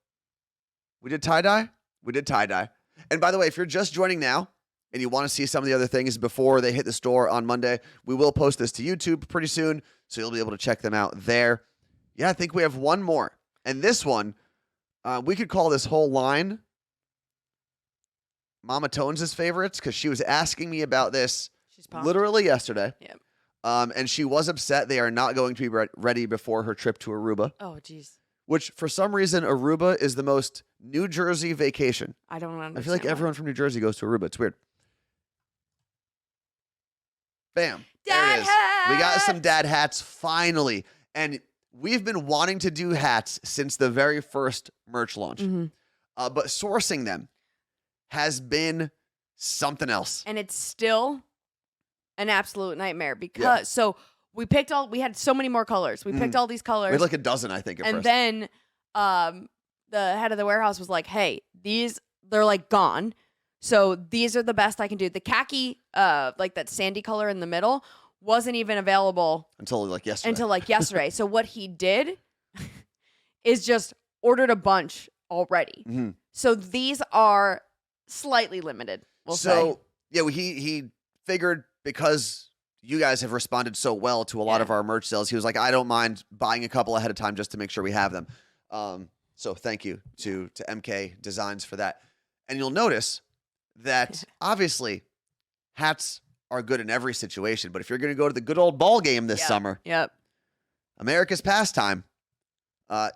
A: We did tie-dye? We did tie-dye. And by the way, if you're just joining now and you want to see some of the other things before they hit the store on Monday, we will post this to YouTube pretty soon, so you'll be able to check them out there. Yeah, I think we have one more. And this one, we could call this whole line Mama Tones' favorites, because she was asking me about this literally yesterday.
B: Yep.
A: And she was upset they are not going to be ready before her trip to Aruba.
B: Oh, jeez.
A: Which, for some reason, Aruba is the most New Jersey vacation.
B: I don't understand.
A: I feel like everyone from New Jersey goes to Aruba. It's weird. Bam.
B: Dad hats!
A: We got some dad hats, finally. And we've been wanting to do hats since the very first merch launch. But sourcing them has been something else.
B: And it's still an absolute nightmare because we had so many more colors. We picked all these colors.
A: We had like a dozen, I think, at
B: first.
A: And
B: then the head of the warehouse was like, hey, they're like gone. So these are the best I can do. The khaki, like that sandy color in the middle, wasn't even available
A: until like yesterday.
B: So what he did is just ordered a bunch already. So these are slightly limited, we'll say.
A: Yeah, he figured, because you guys have responded so well to a lot of our merch sales, he was like, I don't mind buying a couple ahead of time just to make sure we have them. So thank you to MK Designs for that. And you'll notice that obviously hats are good in every situation, but if you're going to go to the good old ball game this summer, America's pastime,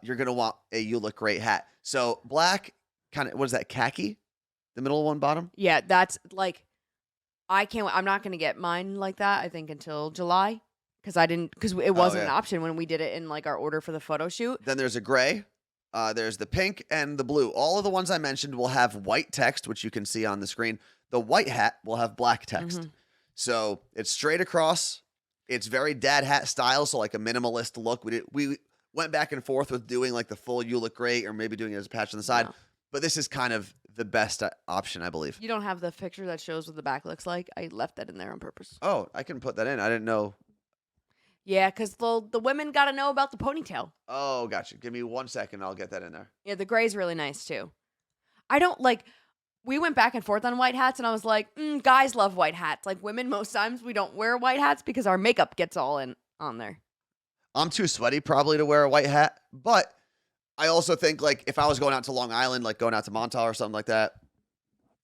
A: you're going to want a You Look Great hat. So black, kind of, what is that, khaki? The middle one, bottom?
B: Yeah, that's like, I'm not going to get mine like that, I think, until July, because it wasn't an option when we did it in like our order for the photo shoot.
A: Then there's a gray, there's the pink and the blue. All of the ones I mentioned will have white text, which you can see on the screen. The white hat will have black text. So it's straight across. It's very dad hat style, so like a minimalist look. We went back and forth with doing like the full You Look Great, or maybe doing it as a patch on the side. No. But this is kind of the best option, I believe.
B: You don't have the picture that shows what the back looks like? I left that in there on purpose.
A: Oh, I can put that in. I didn't know.
B: Yeah, because the women got to know about the ponytail.
A: Oh, gotcha. Give me 1 second. I'll get that in there.
B: Yeah, the gray's really nice, too. We went back and forth on white hats, and I was like, guys love white hats. Like, women, most times, we don't wear white hats because our makeup gets all on there.
A: I'm too sweaty probably to wear a white hat, but I also think, like, if I was going out to Long Island, like going out to Montauk or something like that,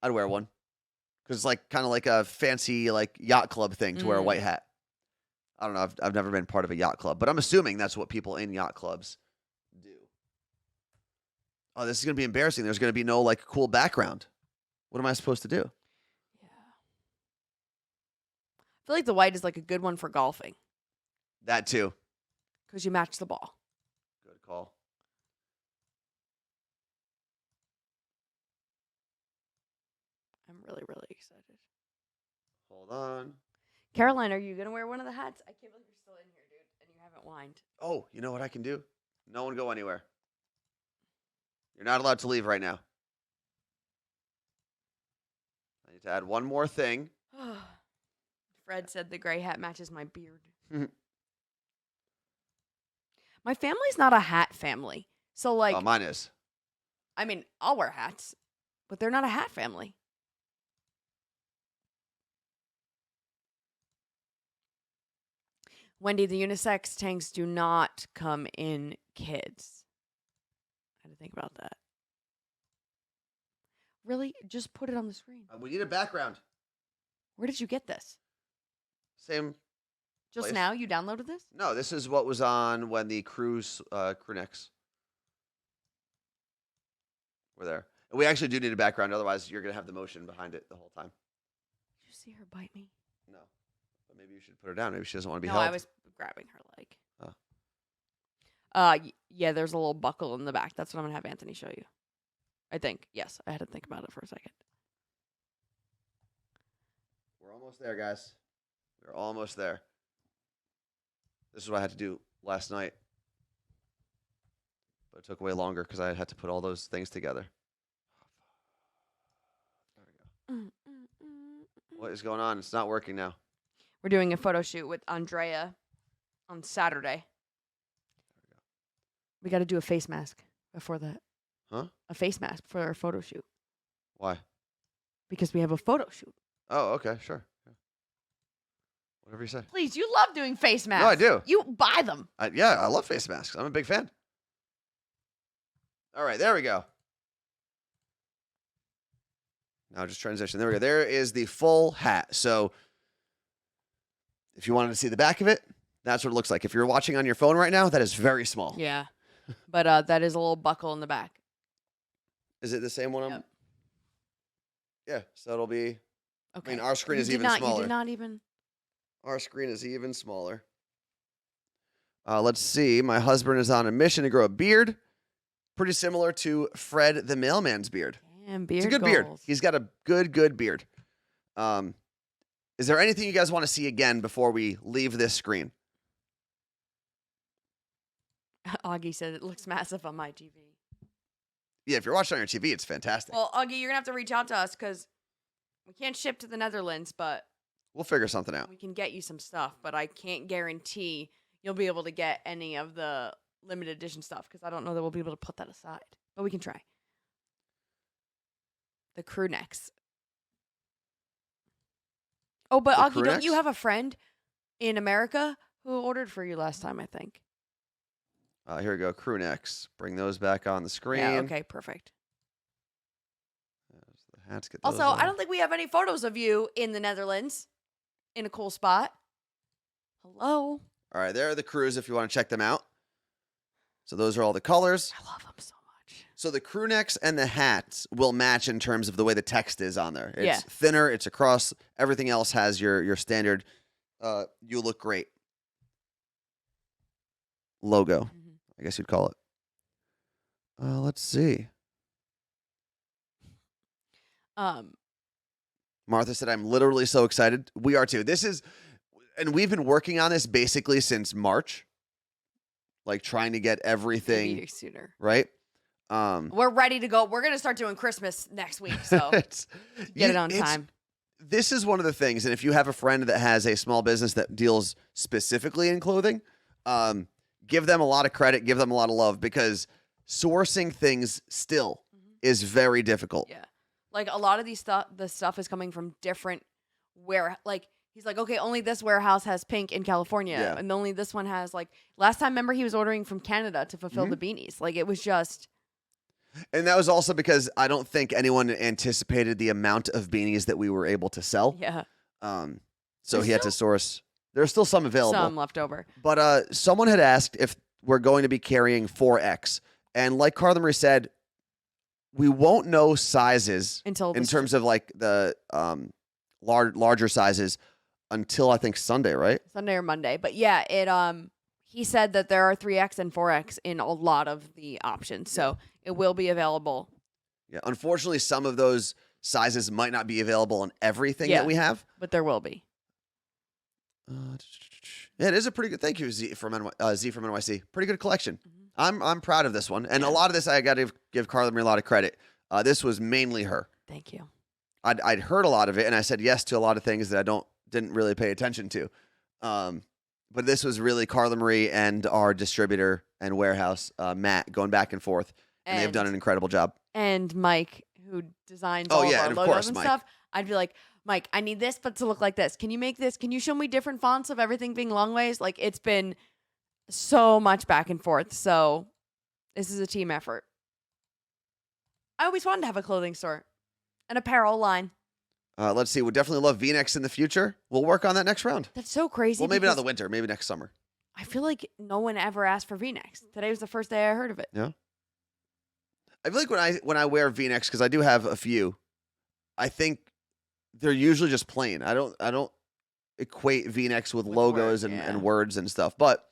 A: I'd wear one because it's like kind of like a fancy like yacht club thing to wear a white hat. I don't know. I've never been part of a yacht club, but I'm assuming that's what people in yacht clubs do. Oh, this is gonna be embarrassing. There's gonna be no like cool background. What am I supposed to do?
B: Yeah. I feel like the white is like a good one for golfing.
A: That too.
B: Because you match the ball.
A: Good call.
B: I'm really, really excited.
A: Hold on.
B: Caroline, are you going to wear one of the hats? I can't believe you're still in here, dude, and you haven't whined.
A: Oh, you know what I can do? No one go anywhere. You're not allowed to leave right now. I need to add one more thing.
B: Fred said the gray hat matches my beard. My family's not a hat family. So, like...
A: Oh, mine is.
B: I mean, I'll wear hats, but they're not a hat family. Wendy, the unisex tanks do not come in kids. I had to think about that. Really? Just put it on the screen.
A: We need a background.
B: Where did you get this?
A: Same.
B: Just
A: place.
B: now? You downloaded this?
A: No, this is what was on when the crew necks were there. And we actually do need a background. Otherwise, you're going to have the motion behind it the whole time.
B: Did you see her bite me?
A: No. But maybe you should put her down. Maybe she doesn't want to be
B: No,
A: held.
B: I was grabbing her leg. Oh. Yeah, there's a little buckle in the back. That's what I'm going to have Anthony show you. I think. Yes, I had to think about it for a second.
A: We're almost there, guys. We're almost there. This is what I had to do last night. But it took way longer because I had to put all those things together. There we go. What is going on? It's not working now.
B: We're doing a photo shoot with Andrea on Saturday. We got to do a face mask before that.
A: Huh?
B: A face mask for our photo shoot.
A: Why?
B: Because we have a photo shoot.
A: Oh, okay, sure. Yeah. Whatever you say.
B: Please, you love doing face masks.
A: No, I do.
B: You buy them.
A: Yeah, I love face masks. I'm a big fan. All right, there we go. Now just transition. There we go. There is the full hat. So if you wanted to see the back of it, that's what it looks like. If you're watching on your phone right now, that is very small.
B: Yeah. But that is a little buckle in the back.
A: Is it the same one?
B: Yep.
A: Yeah, so it'll be...
B: Okay.
A: I mean, our screen is even smaller.
B: You did not even...
A: Our screen is even smaller. Let's see. My husband is on a mission to grow a beard. Pretty similar to Fred the mailman's beard.
B: Damn, beard
A: It's a good
B: goals.
A: beard. He's got a good beard. Is there anything you guys want to see again before we leave this screen?
B: Augie said it looks massive on my TV.
A: Yeah, if you're watching on your TV, it's fantastic.
B: Well, Augie, you're going to have to reach out to us because we can't ship to the Netherlands, but...
A: We'll figure something out.
B: We can get you some stuff, but I can't guarantee you'll be able to get any of the limited edition stuff because I don't know that we'll be able to put that aside. But we can try. The crew necks. Oh, but Augie, don't you have a friend in America who ordered for you last time, I think?
A: Here we go. Crew necks. Bring those back on the screen.
B: Yeah, okay, perfect.
A: The hats, get
B: Also,
A: those on.
B: I don't think we have any photos of you in the Netherlands in a cool spot. Hello?
A: All right, there are the crews if you want to check them out. So those are all the colors.
B: I love them so much.
A: So the crew necks and the hats will match in terms of the way the text is on there. It's
B: Yeah.
A: thinner, it's across. Everything else has your standard you look great logo, I guess you'd call it. Let's see. Martha said, I'm literally so excited. We are too. And we've been working on this basically since March. Like trying to get everything
B: Maybe sooner.
A: right.
B: We're ready to go. We're going to start doing Christmas next week, so get it on time.
A: This is one of the things, and if you have a friend that has a small business that deals specifically in clothing, give them a lot of credit, give them a lot of love, because sourcing things still is very difficult.
B: Yeah. Like a lot of the stuff is coming from different he's like, okay, only this warehouse has pink in California, and only this one has last time, remember he was ordering from Canada to fulfill the beanies. Like it was just.
A: And that was also because I don't think anyone anticipated the amount of beanies that we were able to sell.
B: Yeah.
A: So he had to source. There's still some available.
B: Some left over.
A: But someone had asked if we're going to be carrying 4X. And like Carla Marie said, we won't know sizes in terms of like the larger sizes until I think Sunday, right?
B: Sunday or Monday. But yeah, he said that there are 3X and 4X in a lot of the options. So it will be available.
A: Yeah. Unfortunately, some of those sizes might not be available in everything that we have.
B: But there will be.
A: Yeah, it is a pretty good. Thank you, Z from NYC. Pretty good collection. I'm proud of this one, and a lot of this I got to give Carla Marie a lot of credit. This was mainly her.
B: Thank you.
A: I'd heard a lot of it, and I said yes to a lot of things that I didn't really pay attention to. But this was really Carla Marie and our distributor and warehouse, Matt, going back and forth, and they've done an incredible job.
B: And Mike, who designs all of our logos and stuff, I'd be like, Mike, I need this, but to look like this. Can you make this? Can you show me different fonts of everything being long ways? Like, it's been so much back and forth. So this is a team effort. I always wanted to have a clothing store, an apparel line.
A: Let's see. We'll definitely love V-necks in the future. We'll work on that next round.
B: That's so crazy.
A: Well, maybe not the winter. Maybe next summer.
B: I feel like no one ever asked for V-necks. Today was the first day I heard of it.
A: Yeah. I feel like when I wear V-necks, because I do have a few, I think they're usually just plain. I don't equate V-necks with logos and words and stuff, but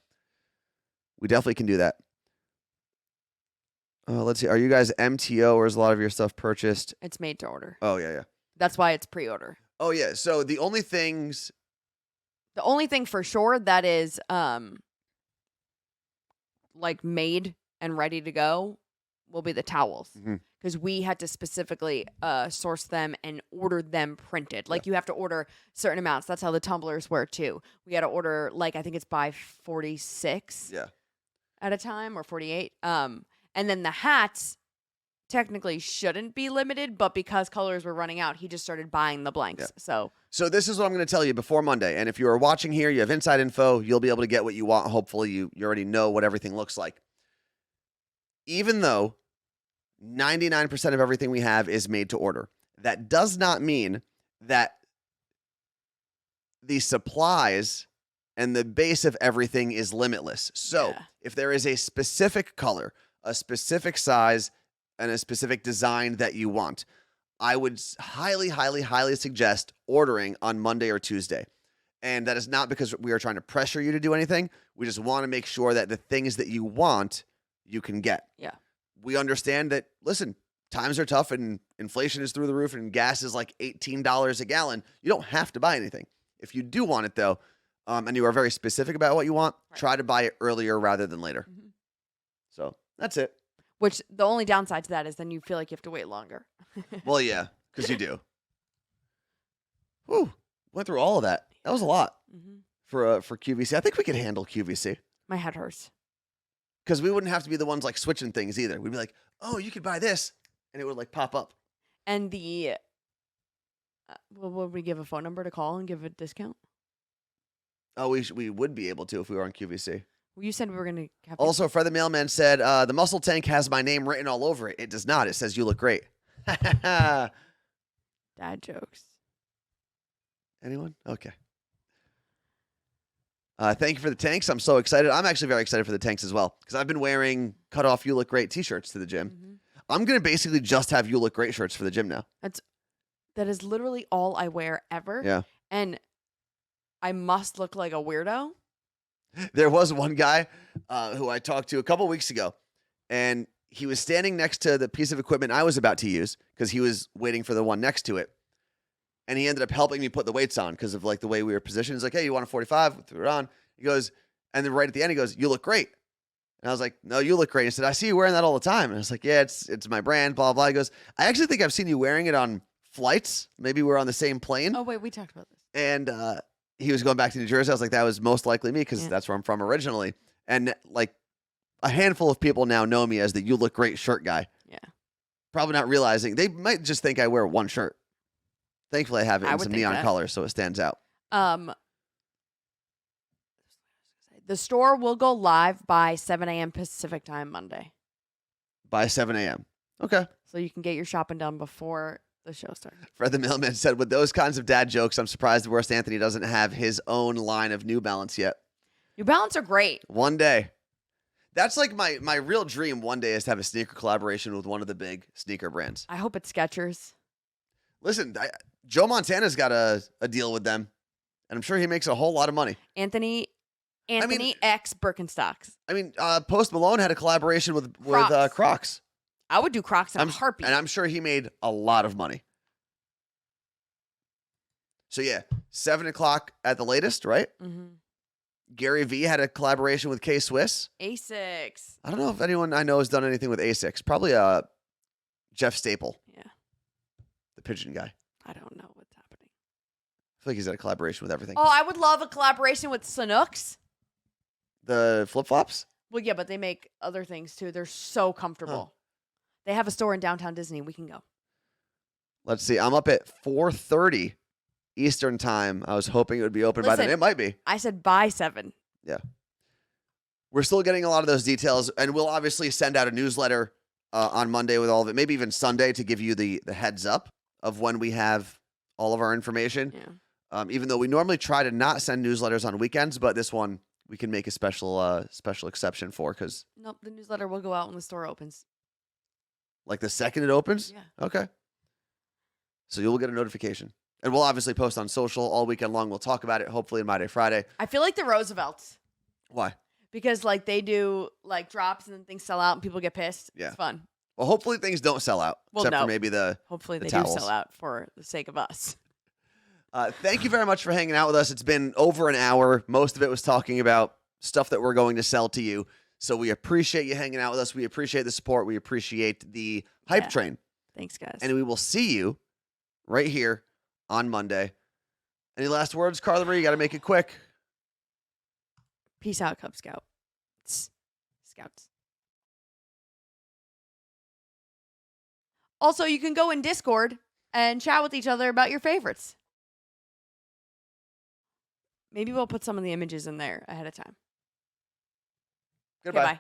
A: we definitely can do that. Let's see. Are you guys MTO, or is a lot of your stuff purchased?
B: It's made to order.
A: Oh, yeah.
B: That's why it's pre-order.
A: Oh, yeah. So the only thing
B: for sure that is like made and ready to go will be the towels. Because we had to specifically source them and order them printed. Like, you have to order certain amounts. That's how the tumblers were, too. We had to order, like, I think it's by 46 at a time, or 48. And then the hats technically shouldn't be limited, but because colors were running out, he just started buying the blanks. So
A: this is what I'm going to tell you before Monday. And if you are watching here, you have inside info, you'll be able to get what you want. Hopefully, you already know what everything looks like. Even though 99% of everything we have is made to order, that does not mean that the supplies and the base of everything is limitless. So if there is a specific color, a specific size, and a specific design that you want, I would highly, highly, highly suggest ordering on Monday or Tuesday. And that is not because we are trying to pressure you to do anything. We just want to make sure that the things that you want, you can get.
B: Yeah.
A: We understand that, listen, times are tough and inflation is through the roof and gas is like $18 a gallon. You don't have to buy anything. If you do want it, though, and you are very specific about what you want, try to buy it earlier rather than later. So that's it.
B: Which the only downside to that is then you feel like you have to wait longer.
A: Well, yeah, because you do. Whew. Went through all of that. That was a lot for QVC. I think we could handle QVC.
B: My head hurts.
A: Because we wouldn't have to be the ones like switching things either. We'd be like, oh, you could buy this. And it would like pop up.
B: And the, would we give a phone number to call and give a discount?
A: Oh, we would be able to if we were on QVC.
B: Well, you said we were going to have.
A: Also, Fred the Mailman said, the muscle tank has my name written all over it. It does not. It says, you look great.
B: Dad jokes.
A: Anyone? Okay. Thank you for the tanks. I'm so excited. I'm actually very excited for the tanks as well, because I've been wearing cut off You Look Great t-shirts to the gym. I'm going to basically just have You Look Great shirts for the gym now.
B: That is literally all I wear ever.
A: Yeah.
B: And I must look like a weirdo.
A: There was one guy who I talked to a couple weeks ago, and he was standing next to the piece of equipment I was about to use because he was waiting for the one next to it. And he ended up helping me put the weights on because of like the way we were positioned. He's like, hey, you want a 45? We threw it on. He goes, and then right at the end, he goes, you look great. And I was like, no, you look great. He said, I see you wearing that all the time. And I was like, yeah, it's my brand, blah, blah. He goes, I actually think I've seen you wearing it on flights. Maybe we're on the same plane.
B: Oh, wait, we talked about this.
A: And he was going back to New Jersey. I was like, that was most likely me because that's where I'm from originally. And like a handful of people now know me as the You Look Great shirt guy.
B: Yeah.
A: Probably not realizing. They might just think I wear one shirt. Thankfully, I have it in some neon colors, so it stands out.
B: The store will go live by 7 a.m. Pacific time Monday.
A: By 7 a.m. Okay.
B: So you can get your shopping done before the show starts.
A: Fred the Mailman said, with those kinds of dad jokes, I'm surprised the worst Anthony doesn't have his own line of New Balance yet.
B: New Balance are great.
A: One day. That's like my real dream one day is to have a sneaker collaboration with one of the big sneaker brands.
B: I hope it's Skechers.
A: Listen, Joe Montana's got a deal with them, and I'm sure he makes a whole lot of money.
B: Anthony X Birkenstocks.
A: I mean, Post Malone had a collaboration with Crocs.
B: I would do Crocs in a heartbeat.
A: And I'm sure he made a lot of money. So yeah, 7 o'clock at the latest, right?
B: Mm-hmm.
A: Gary Vee had a collaboration with K-Swiss.
B: Asics.
A: I don't know if anyone I know has done anything with Asics. Probably Jeff Staple.
B: Yeah.
A: The pigeon guy.
B: I don't know what's happening.
A: I feel like he's had a collaboration with everything.
B: Oh, I would love a collaboration with Sanooks.
A: The flip-flops?
B: Well, yeah, but they make other things too. They're so comfortable. Huh. They have a store in downtown Disney. We can go.
A: Let's see. I'm up at 4:30 Eastern time. I was hoping it would be open by then. It might be.
B: I said by 7.
A: Yeah. We're still getting a lot of those details, and we'll obviously send out a newsletter on Monday with all of it, maybe even Sunday to give you the heads up of when we have all of our information.
B: Yeah.
A: Even though we normally try to not send newsletters on weekends, but this one we can make a special exception for because.
B: Nope, the newsletter will go out when the store opens.
A: Like the second it opens?
B: Yeah.
A: Okay. So you'll get a notification. And we'll obviously post on social all weekend long. We'll talk about it, hopefully, in My Day Friday.
B: I feel like the Roosevelts.
A: Why?
B: Because, like, they do, like, drops and then things sell out and people get pissed.
A: Yeah.
B: It's fun.
A: Well, hopefully things don't sell out.
B: Well,
A: except for maybe
B: hopefully they
A: towels.
B: do sell out for the sake of us.
A: Thank you very much for hanging out with us. It's been over an hour. Most of it was talking about stuff that we're going to sell to you. So we appreciate you hanging out with us. We appreciate the support. We appreciate the hype train.
B: Thanks, guys.
A: And we will see you right here on Monday. Any last words, Carla Marie? You got to make it quick.
B: Peace out, Cub Scout. Scouts. Also, you can go in Discord and chat with each other about your favorites. Maybe we'll put some of the images in there ahead of time.
A: Goodbye.
B: Okay, bye.